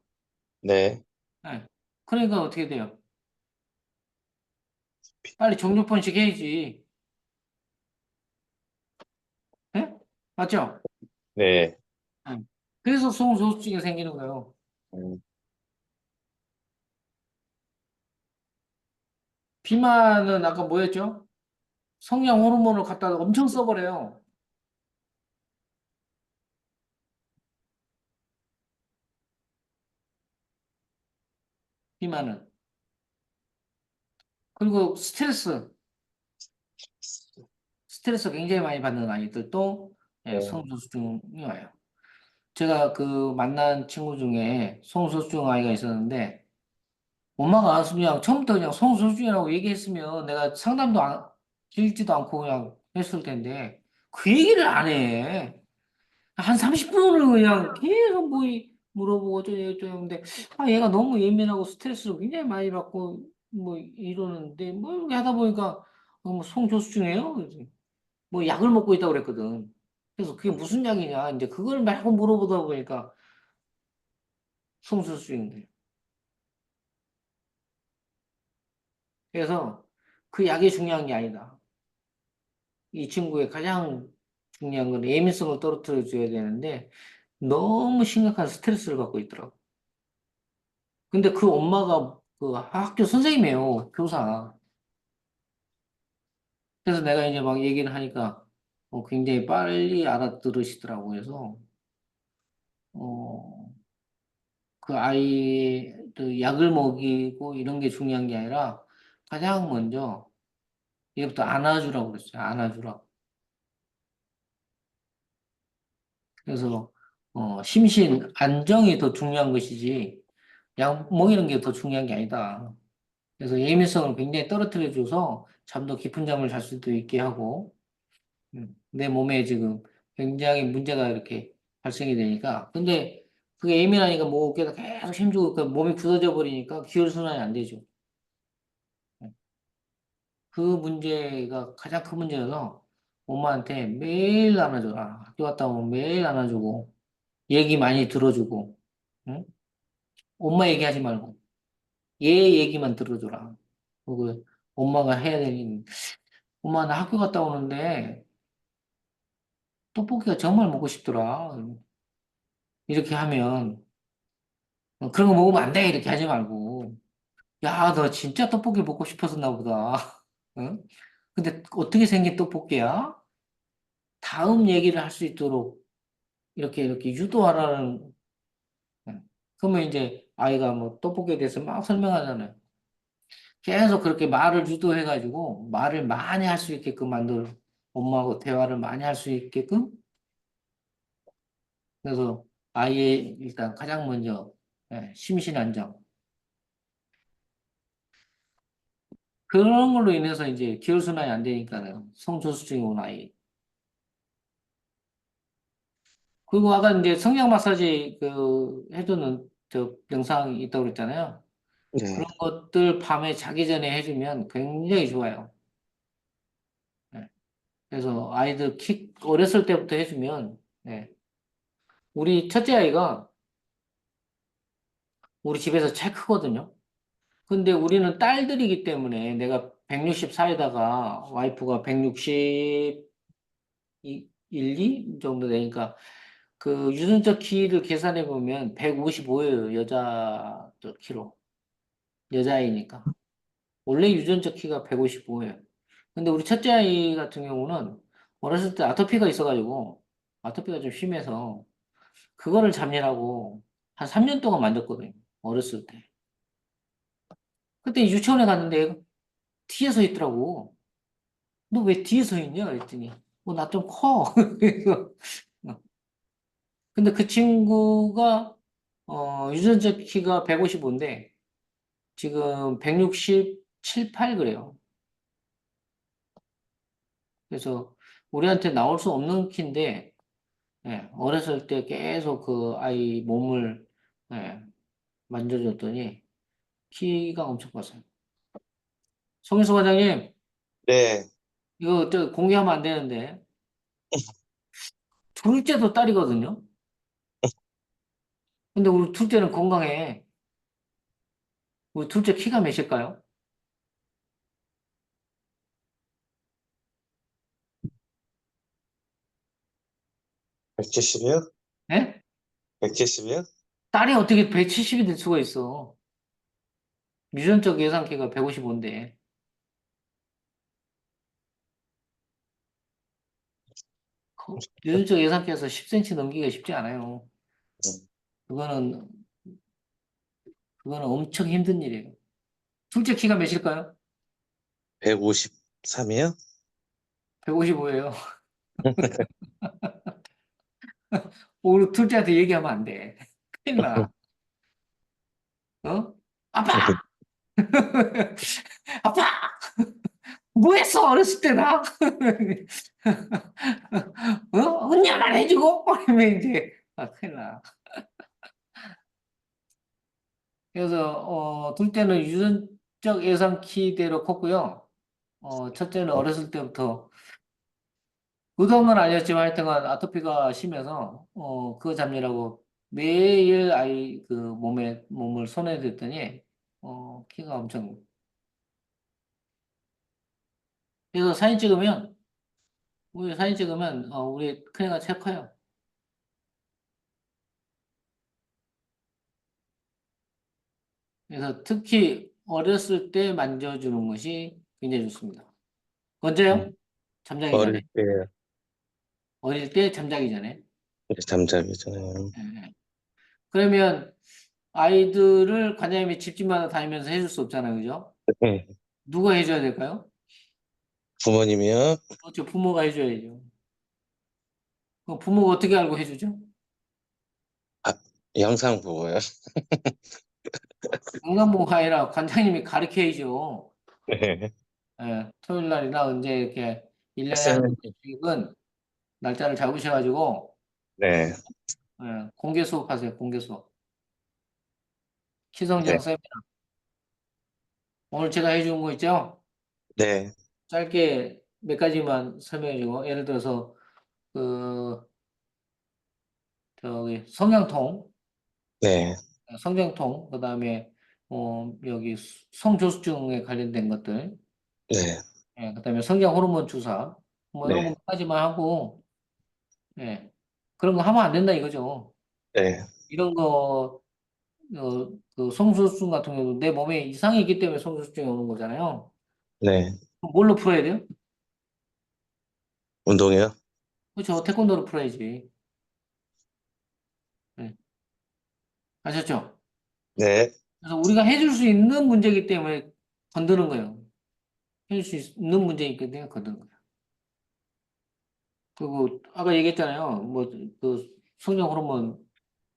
네. 네. 그러니까 어떻게 돼요? 빨리 정조번식 해야지. 네? 맞죠? 네. 네. 그래서 성소수증이 생기는 거예요. 음, 비만은 아까 뭐였죠? 성장 호르몬을 갖다가 엄청 써버려요. 비만은. 그리고 스트레스 굉장히 많이 받는 아이들도 예, 네. 성소수증이 와요. 제가 그 만난 친구 중에 성소수증 아이가 있었는데 엄마가 그냥 처음부터 그냥 성소수증이라고 얘기했으면 내가 상담도 길지도 않고 그냥 했을 텐데 그 얘기를 안 해. 한 30분을 그냥 계속 뭐 물어보고 어쩌고 근데 아 얘가 너무 예민하고 스트레스를 굉장히 많이 받고 뭐 이러는데 뭐 이렇게 하다 보니까 뭐 성조수증이에요? 뭐 약을 먹고 있다고 그랬거든. 그래서 그게 무슨 약이냐 이제 그걸 말고 물어보다 보니까 성조수증인데 그래서 그 약이 중요한 게 아니다. 이 친구의 가장 중요한 건 예민성을 떨어뜨려 줘야 되는데 너무 심각한 스트레스를 받고 있더라고. 근데 그 엄마가 그 학교 선생님이에요, 교사. 그래서 내가 이제 막 얘기를 하니까 굉장히 빨리 알아들으시더라고. 그래서 어, 그 아이 그 약을 먹이고 이런 게 중요한 게 아니라 가장 먼저 얘부터 안아주라고 그랬어요. 안아주라고. 그래서 심신 안정이 더 중요한 것이지 약 먹이는 게 더 중요한 게 아니다. 그래서 예민성을 굉장히 떨어뜨려줘서 잠도 깊은 잠을 잘 수도 있게 하고 내 몸에 지금 굉장히 문제가 이렇게 발생이 되니까 근데 그게 예민하니까 뭐 어깨가 계속 힘주고 그 몸이 굳어져 버리니까 기혈순환이 안 되죠. 그 문제가 가장 큰 문제여서 엄마한테 매일 안아줘라. 학교 갔다 오면 매일 안아주고 얘기 많이 들어주고 응? 엄마 얘기하지 말고 얘 얘기만 들어줘라. 그리고 엄마가 해야 될 일, 엄마 나 학교 갔다 오는데 떡볶이가 정말 먹고 싶더라. 이렇게 하면 그런 거 먹으면 안 돼. 이렇게 하지 말고. 야, 너 진짜 떡볶이 먹고 싶었었나 보다. 응? 근데 어떻게 생긴 떡볶이야? 다음 얘기를 할 수 있도록 이렇게 유도하라는. 응. 그러면 이제 아이가 뭐 떡볶이에 대해서 막 설명하잖아요. 계속 그렇게 말을 유도해가지고 말을 많이 할 수 있게끔 엄마하고 대화를 많이 할 수 있게끔. 그래서 아이의 일단 가장 먼저 심신안정. 그런 걸로 인해서 이제 기혈순환이 안 되니까는 성소수증이 온 아이. 그리고 아까 이제 성냥 마사지 그 해주는 저 영상이 있다고 그랬잖아요. 네. 그런 것들 밤에 자기 전에 해주면 굉장히 좋아요. 네. 그래서 아이들 어렸을 때부터 해주면 네. 우리 첫째 아이가 우리 집에서 제일 크거든요. 근데 우리는 딸들이기 때문에 내가 164에다가 와이프가 161, 2 정도 되니까 그 유전적 키를 계산해 보면 155예요. 여자들 키로. 여자아이니까. 원래 유전적 키가 155예요. 근데 우리 첫째 아이 같은 경우는 어렸을 때 아토피가 있어가지고 아토피가 좀 심해서 그거를 잡느라고 한 3년 동안 만졌거든요. 어렸을 때. 그때 유치원에 갔는데 뒤에 서 있더라고. 너 왜 뒤에 서 있냐? 그랬더니 나 좀 커. 그래서 근데 그 친구가 유전적 키가 155인데 지금 167, 8 그래요. 그래서 우리한테 나올 수 없는 키인데 예, 어렸을 때 계속 그 아이 몸을 예, 만져줬더니 키가 엄청 컸어요. 송일수 과장님, 네. 이거 저 공개하면 안 되는데 둘째도 딸이거든요. 근데 우리 둘째는 건강해. 우리 둘째 키가 몇일까요? 170이요? 예? 170이요? 딸이 어떻게 170이 될 수가 있어? 유전적 예상키가 155인데. 유전적 예상키에서 10cm 넘기기가 쉽지 않아요. 그거는, 그거는 엄청 힘든 일이에요. 둘째 키가 몇일까요? 153이요? 155예요. 우리 둘째한테 얘기하면 안 돼. 큰일 나. 어? 아빠! 아빠! 뭐 했어? 어렸을 때 나? 언니만 해주고? 그러면 이제, 큰일 나. 그래서, 둘째는 유전적 예상키대로 컸고요. 첫째는 어렸을 때부터, 의도한 건 아니었지만 하여튼간 아토피가 심해서, 그거 잡느라고 매일 아이 그 몸을 손에 댔더니, 키가 엄청, 그래서 사진 찍으면, 우리 큰애가 제일 커요. 그래서 특히 어렸을 때 만져주는 것이 굉장히 좋습니다. 언제요? 잠자기 어릴 전에. 때 어릴 때 잠자기 전에. 잠잠이잖아요. 예, 예. 그러면 아이들을 관장님이 집집마다 다니면서 해줄 수 없잖아요. 그죠? 네. 누가 해줘야 될까요? 부모님이요? 그렇죠. 부모가 해줘야죠. 그럼 부모가 어떻게 알고 해주죠? 아, 영상 보고요. 영상보가 아니라 관장님이 가르쳐야죠. 네. 예, 토요일 날이나 언제 이렇게 1년에 한 쌤. 번씩은 날짜를 잡으셔가지고 네. 공개 수업하세요. 공개 수업. 네. 키성장 쌤. 오늘 제가 해준 거 있죠? 네. 짧게 몇 가지만 설명해 주고, 예를 들어서, 그, 저기, 네. 성장통, 그 다음에, 여기 성조숙증에 관련된 것들, 네. 예, 그 다음에 성장 호르몬 주사, 뭐 이런 네. 것까지만 하고, 예, 그런 거 하면 안 된다 이거죠. 네. 이런 거, 그 성조숙증 같은 경우도 내 몸에 이상이 있기 때문에 성조숙증이 오는 거잖아요. 네. 그럼 뭘로 풀어야 돼요? 운동이요? 그렇죠. 태권도로 풀어야지. 예, 아셨죠? 네. 그래서 우리가 해줄 수 있는 문제이기 때문에 건드는 거예요. 해줄 수 있는 문제이기 때문에 건드는 거예요. 그리고 아까 얘기했잖아요. 뭐 그 성장 호르몬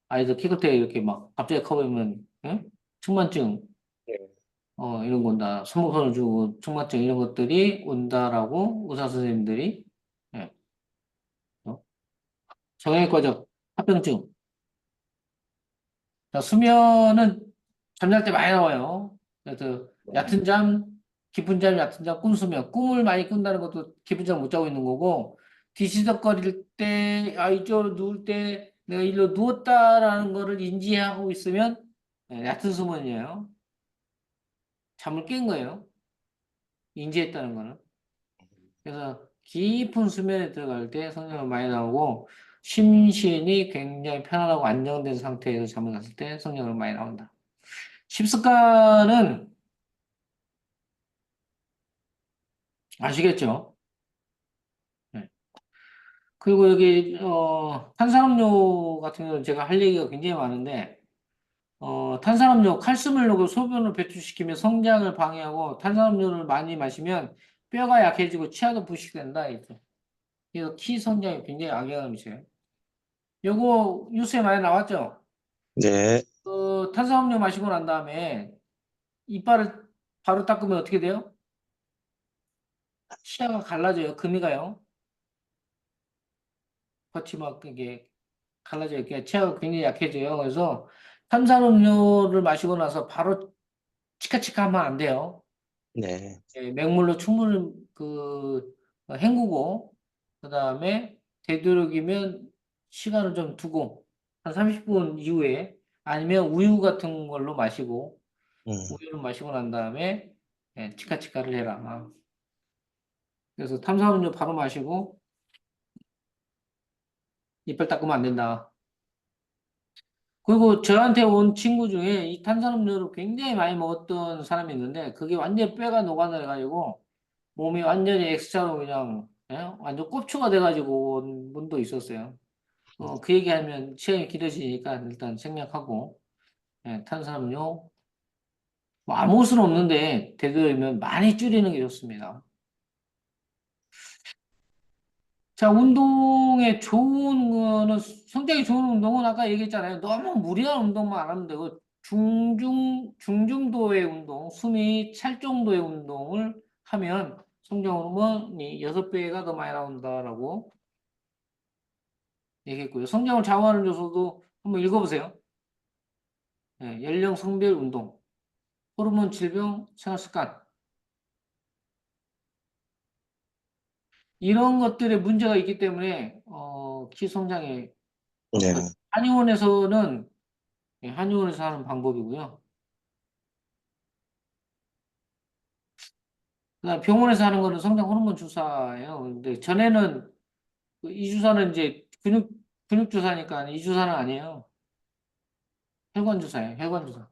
아이들 키클 때 이렇게 막 갑자기 커보면 응? 측만증 네. 이런 건다. 손목선을 주고 측만증 이런 것들이 온다라고 의사 선생님들이 예, 어? 정형외과적 합병증. 자, 수면은 잠잘 때 많이 나와요. 그래서 얕은 잠, 깊은 잠, 얕은 잠, 꿈수면. 꿈을 많이 꾼다는 것도 깊은 잠 못 자고 있는 거고, 뒤시덕거릴 때, 이쪽으로 누울 때 내가 일로 누웠다라는 거를 인지하고 있으면 얕은 수면이에요. 잠을 깬 거예요. 인지했다는 거는. 그래서 깊은 수면에 들어갈 때 성尿많이 나오고, 심신이 굉장히 편안하고 안정된 상태에서 잠을 잤을 때 성령이 많이 나온다. 십습관은 아시겠죠? 네. 그리고 여기 탄산음료 같은 경우는 제가 할 얘기가 굉장히 많은데 탄산음료 칼슘을 넣고 소변을 배출시키며 성장을 방해하고 탄산음료를 많이 마시면 뼈가 약해지고 치아도 부식된다. 이죠. 그래서 키 성장에 굉장히 악영향을 미쳐요. 요거 뉴스에 많이 나왔죠? 네, 탄산음료 마시고 난 다음에 이빨을 바로 닦으면 어떻게 돼요? 치아가 갈라져요. 금이 가요. 겉이 막 이게 갈라져요. 이렇게 치아가 굉장히 약해져요. 그래서 탄산음료를 마시고 나서 바로 치카치카 하면 안 돼요. 네, 예, 맹물로 충분히 헹구고 그다음에 되도록이면 시간을 좀 두고 한 30분 이후에 아니면 우유 같은 걸로 마시고 음, 우유를 마시고 난 다음에 치카치카를 해라. 그래서 탄산음료 바로 마시고 이빨 닦으면 안 된다. 그리고 저한테 온 친구 중에 이 탄산음료를 굉장히 많이 먹었던 사람이 있는데 그게 완전 뼈가 녹아내려가지고 몸이 완전히 X자로 그냥 완전 꼽추가 돼가지고 온 분도 있었어요. 그 얘기하면 시간이 길어지니까 일단 생략하고 탄산음료 뭐 아무 수는 없는데 되도록이면 많이 줄이는 게 좋습니다. 자, 운동에 좋은 거는, 성장에 좋은 운동은 아까 얘기했잖아요. 너무 무리한 운동만 안 하면 되고, 중중도의 운동, 숨이 찰 정도의 운동을 하면 성장 호르몬이 6배가 더 많이 나온다라고 얘기했고요. 성장을 좌우하는 요소도 한번 읽어보세요. 연령, 성별, 운동, 호르몬, 질병, 생활 습관. 이런 것들에 문제가 있기 때문에, 키 성장에, 네, 한의원에서는 한의원에서 하는 방법이고요. 그다음 병원에서 하는 거는 성장 호르몬 주사예요. 근데 전에는 이 주사는 이제 근육 주사니까 이 주사는 아니에요. 혈관 주사예요. 혈관 주사.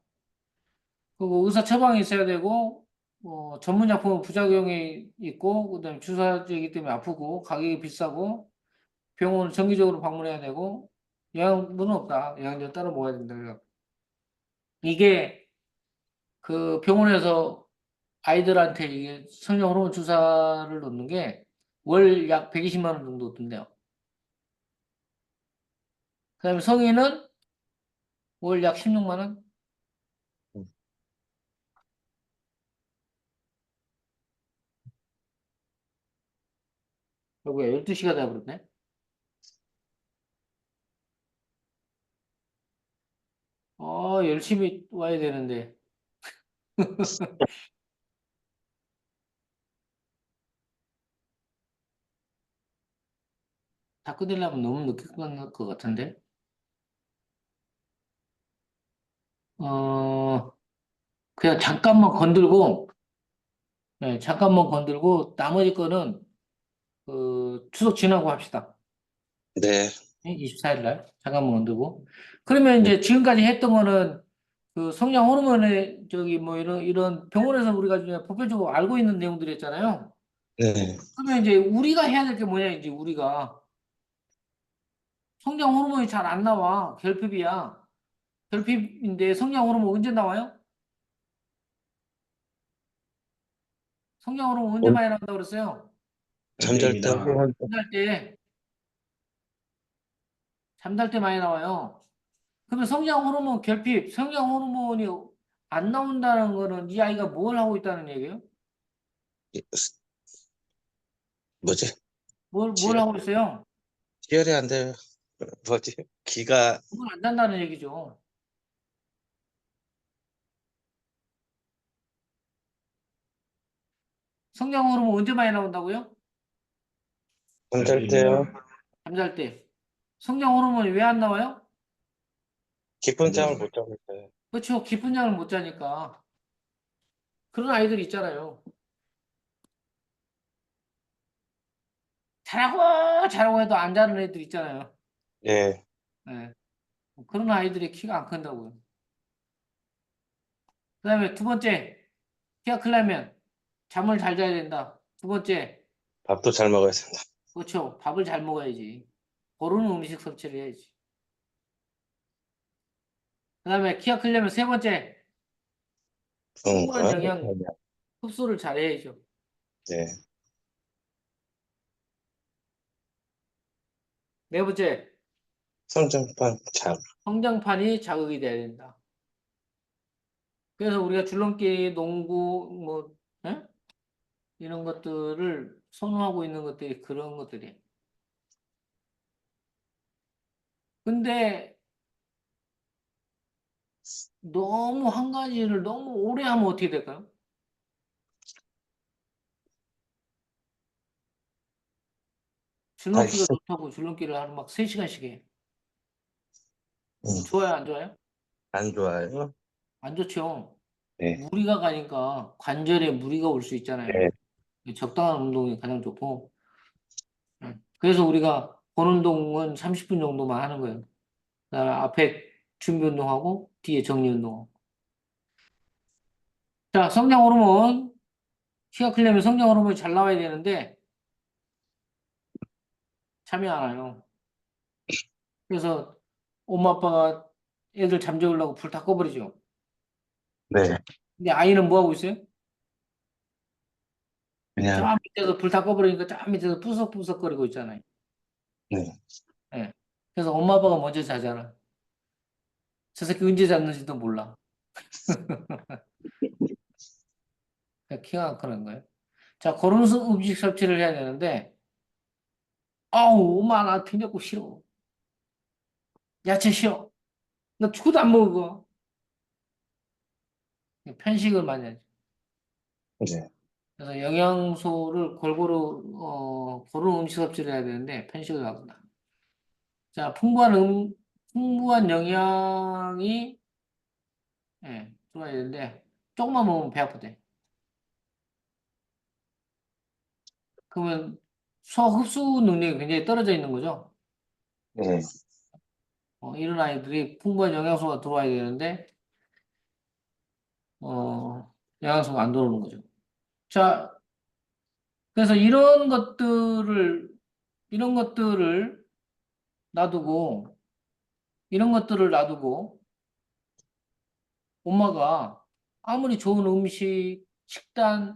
그리고 의사 처방이 있어야 되고 전문 약품은 부작용이 있고 그다음에 주사제이기 때문에 아프고 가격이 비싸고 병원을 정기적으로 방문해야 되고 영양분은 없다. 영양제 따로 먹어야 된다. 이게 그 병원에서 아이들한테 이게 성장 호르몬 주사를 놓는 게 월 약 120만 원 정도 든대요. 그다음에 성인은 월 약 16만 원? 음, 여보야 12시가 다 그러네. 열심히 와야 되는데. 다 끝내려면 너무 늦게 끝날 것 같은데. 어, 그냥 잠깐만 건들고, 잠깐만 건들고, 나머지 거는, 추석 지나고 합시다. 네, 24일 날. 잠깐만 건들고. 그러면 네, 이제 지금까지 했던 거는, 그 성장 호르몬의, 저기 뭐 이런 병원에서 우리가 이제 보편적으로 알고 있는 내용들이 있잖아요. 네, 그러면 이제 우리가 해야 될 게 뭐냐, 이제 우리가. 성장 호르몬이 잘 안 나와. 결핍이야. 결핍인데 성장 호르몬 언제 나와요? 성장 호르몬 언제 어, 많이 나온다고 그랬어요? 잠잘 때 별표입니다. 하고 잠잘 때, 잠잘 때 많이 나와요. 그러면 성장 호르몬 결핍, 성장 호르몬이 안 나온다는 거는 이 아이가 뭘 하고 있다는 얘기예요? 뭐지? 뭘 지, 하고 있어요? 지혈이 안 돼요. 뭐지? 기가, 그건 안 된다는 얘기죠. 성장 호르몬 언제 많이 나온다고요? 잠잘 때요. 별표입니다. 잠잘 때. 성장 호르몬이 왜 안 나와요? 깊은 잠을 못 자고 있어요. 그렇죠. 깊은 잠을 못 자니까. 그런 아이들 있잖아요. 잘하고 잘하고 해도 안 자는 애들 있잖아요. 예, 예. 그런 아이들이 키가 안 큰다고요. 그 다음에 두 번째, 키가 크려면 잠을 잘 자야 된다. 두 번째, 밥도 잘 먹어야 된다. 그렇죠. 밥을 잘 먹어야지. 고르는 음식 섭취를 해야지. 그 다음에 키가 크려면 세 번째, 풍부한 그런가? 영양 흡수를 잘 해야죠. 예, 네 번째, 성장판 잘. 성장판이 자극이 돼야 된다. 그래서 우리가 줄넘기, 농구, 뭐, 예? 이런 것들을 선호하고 있는 것들이 그런 것들이에요. 근데 너무 한 가지를 너무 오래 하면 어떻게 될까요? 다시 줄넘기가 좋다고 줄넘기를 하루 막 3시간씩 해. 음, 좋아요, 안 좋아요? 안 좋아요. 안 좋죠. 네, 무리가 가니까 관절에 무리가 올 수 있잖아요. 네, 적당한 운동이 가장 좋고. 그래서 우리가 본 운동은 30분 정도만 하는 거예요. 그다음에 앞에 준비 운동하고 뒤에 정리 운동하고. 자, 성장 호르몬. 키가 크려면 성장 호르몬이 잘 나와야 되는데 잠이 안 와요. 그래서 엄마 아빠가 애들 잠재우려고 불 다 꺼버리죠. 네, 근데 아이는 뭐 하고 있어요? 저 그냥, 밑에서 불 다 꺼버리니까 저 밑에서 부석부석거리고 있잖아요. 네, 예. 그래서 엄마 아빠가 먼저 자잖아. 저 새끼 언제 잤는지도 몰라. 그러니까 키가 안 크는 거예요. 자, 그런 음식 섭취를 해야 되는데, 아우, 엄마 나 빈대국 싫어. 야채 싫어. 나 죽어도 안 먹어. 편식을 많이 하죠. 네, 그래서 영양소를 골고루 고른 음식 섭취를 해야 되는데 편식을 하구나. 자, 풍부한 영양이 들어야 되는데 조금만 먹으면 배 아프대. 그러면 소화 흡수 능력이 굉장히 떨어져 있는 거죠. 네, 이런 아이들이 풍부한 영양소가 들어와야 되는데 영양소가 안 들어오는 거죠. 자, 그래서 이런 것들을 놔두고 이런 것들을 놔두고 엄마가 아무리 좋은 음식, 식단을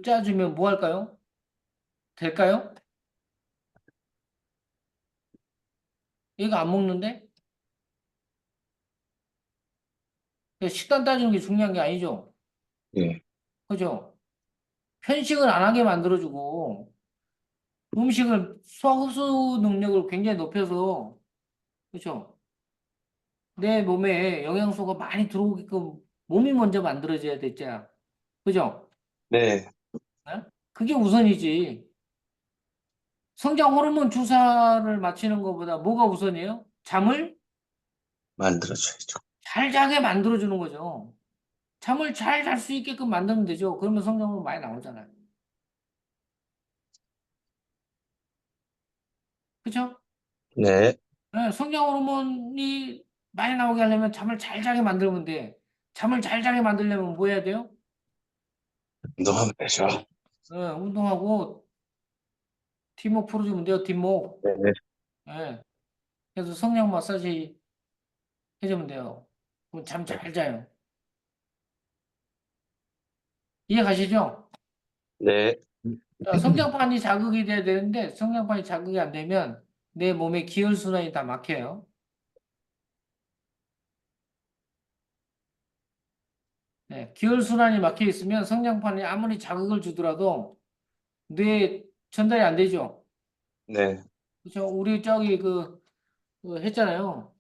짜주면 뭐 할까요? 될까요? 얘가 안 먹는데? 식단 따지는 게 중요한 게 아니죠. 네, 그죠? 편식을 안 하게 만들어주고 음식을 소화 흡수 능력을 굉장히 높여서 그죠? 내 몸에 영양소가 많이 들어오게끔 몸이 먼저 만들어져야 되잖아. 그죠? 네, 어? 그게 우선이지. 성장 호르몬 주사를 맞히는 것보다 뭐가 우선이에요? 잠을 만들어줘야죠. 잘 자게 만들어주는 거죠. 잠을 잘 잘 수 있게끔 만들면 되죠. 그러면 성장 호르몬 많이 나오잖아요. 그죠? 네, 네, 성장 호르몬이 많이 나오게 하려면 잠을 잘 자게 만들면 돼. 잠을 잘 자게 만들려면 뭐 해야 돼요? 운동하면 되죠. 운동하고 뒷목 풀어주면 돼요. 뒷목. 네, 네, 예. 그래서 성냥 마사지 해주면 돼요. 그럼 잠 잘 자요. 이해 가시죠? 네, 자, 성장판이 자극이 돼야 되는데 성장판이 자극이 안 되면 내 몸의 기혈순환이 다 막혀요. 네, 기혈순환이 막혀 있으면 성장판이 아무리 자극을 주더라도 뇌에 전달이 안 되죠. 네, 그렇죠? 우리 저기 그 했잖아요.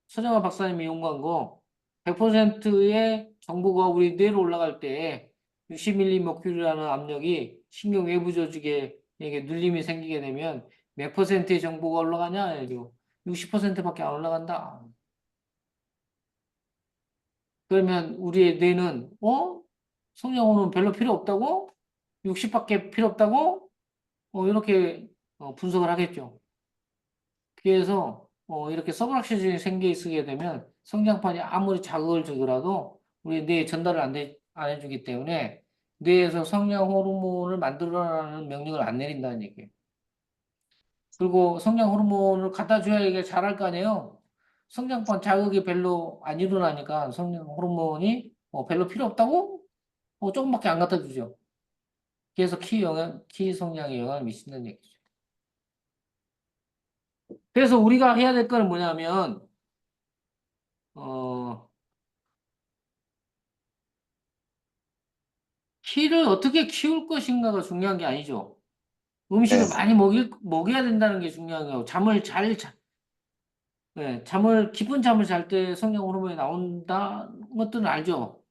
서정아 박사님이 연구한 거 100%의 정보가 우리 뇌로 올라갈 때 60mmmer라는 압력이 신경 외부 조직에 이게 눌림이 생기게 되면 몇 퍼센트의 정보가 올라가냐? 이거 60%밖에 안 올라간다. 그러면 우리의 뇌는 성장호는 별로 필요 없다고? 60밖에 필요 없다고? 이렇게 분석을 하겠죠. 그래서 이렇게 서브락시즌이 생기게 되면 성장판이 아무리 자극을 주더라도 우리 뇌에 전달을 안 해주기 때문에 뇌에서 성장 호르몬을 만들어라는 명령을 안 내린다는 얘기예요. 그리고 성장 호르몬을 갖다 줘야 이게 잘할 거 아니에요. 성장판 자극이 별로 안 일어나니까 성장 호르몬이 별로 필요 없다고 조금밖에 안 갖다 주죠. 그래서 키 성장에 영향을 미친다는 얘기죠. 그래서 우리가 해야 될 거는 뭐냐면 키를 어떻게 키울 것인가가 중요한 게 아니죠. 음식을 네. 많이 먹여야 된다는 게 중요한 거고, 깊은 잠을 잘 때 성장 호르몬이 나온다 것들은 알죠.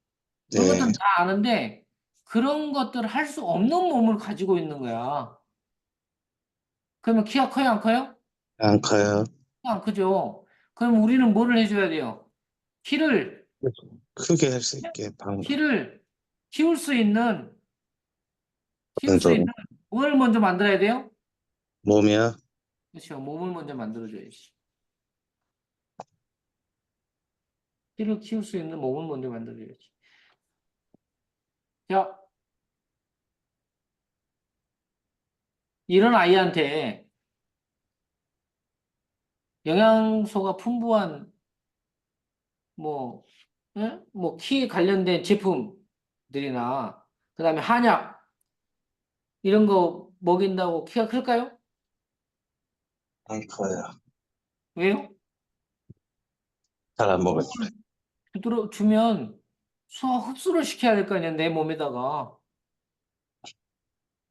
그런 네. 것들은 다 아는데, 그런 것들을 할 수 없는 몸을 가지고 있는 거야. 그러면 키가 커요, 안 커요? 안 커요. 안 크죠. 그럼 우리는 뭐를 해줘야 돼요? 키를, 크게 할 수 있게 키를 키울 수 있는, 키울 수 있는 방법. 뭘 먼저 만들어야 돼요? 몸이야. 그렇죠. 몸을 먼저 만들어줘야지. 키를 키울 수 있는 몸을 먼저 만들어줘야지. 자, 이런 아이한테 영양소가 풍부한 뭐, 예? 키 관련된 제품들이나 그다음에 한약 이런 거 먹인다고 키가 클까요? 안 커요. 왜요? 잘 안 먹어요. 주면 소화 흡수를 시켜야 될 거 아니야, 내 몸에다가.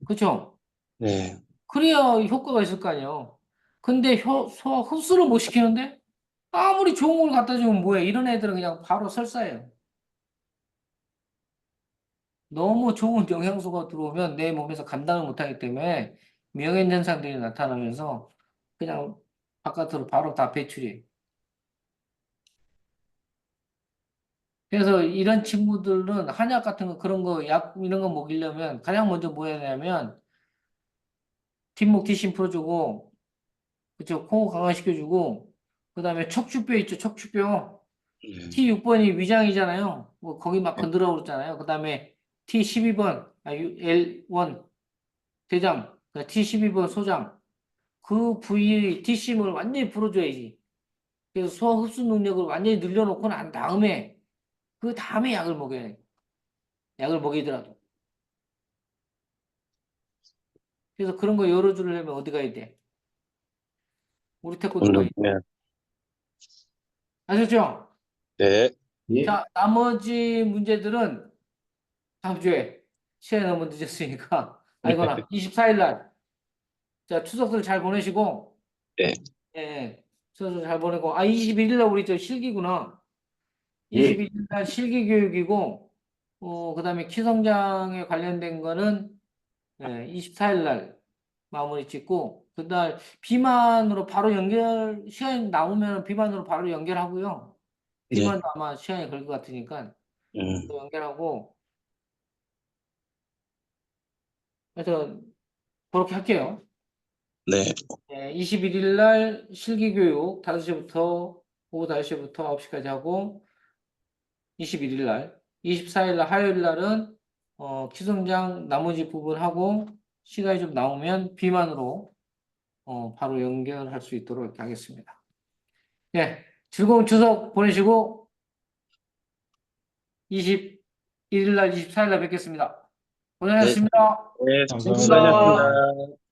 그렇죠? 네. 그래야 효과가 있을 거 아니에요. 근데 소화 흡수를 못 시키는데 아무리 좋은 걸 갖다 주면 뭐해? 이런 애들은 그냥 바로 설사해요. 너무 좋은 영양소가 들어오면 내 몸에서 감당을 못하기 때문에 명현 현상들이 나타나면서 그냥 바깥으로 바로 다 배출이. 그래서 이런 친구들은 한약 같은 거 그런 거 약 이런 거 먹이려면 가장 먼저 뭐 해야 되냐면 뒷목 뒷심 풀어주고 그쵸 코 강화시켜주고 그다음에 척추뼈 있죠 척추뼈 T6번이 위장이잖아요. 뭐 거기 막 건드려 그랬잖아요. 그다음에 T12번 L1 대장 T12번 소장 그 부위 뒷심을 완전히 풀어줘야지. 그래서 소화 흡수 능력을 완전히 늘려놓고 난 다음에 그 다음에 약을 먹여야 돼. 약을 먹이더라도. 그래서 그런 거 열어주려면 어디 가야 돼? 우리 태권도 가야 돼. 운동해야. 아셨죠? 네. 예? 자, 나머지 문제들은 다음 주에 시간이 너무 늦었으니까 아이거나 24일 날. 자, 추석들 잘 보내시고 네. 예, 추석들 잘 보내고 21일 날 우리 저 실기구나. 예. 21일 날 실기 교육이고 그다음에 키 성장에 관련된 거는 24일 날 마무리 짓고 그날 비만으로 바로 시간이 남으면 비만으로 바로 연결하고요. 네. 비만도 아마 시간이 걸릴 것 같으니까 음. 또 연결하고 그래서 그렇게 할게요. 네. 21일 날 실기 교육 5시부터 오후 5시부터 9시까지 하고 21일 날 24일 날 화요일 날은 키 성장 나머지 부분 하고 시간이 좀 나오면 비만으로 바로 연결할 수 있도록 이렇게 하겠습니다. 예, 즐거운 추석 보내시고 21일 날, 24일 날 뵙겠습니다. 고생하셨습니다. 네. 감사합니다. 수고하셨습니다.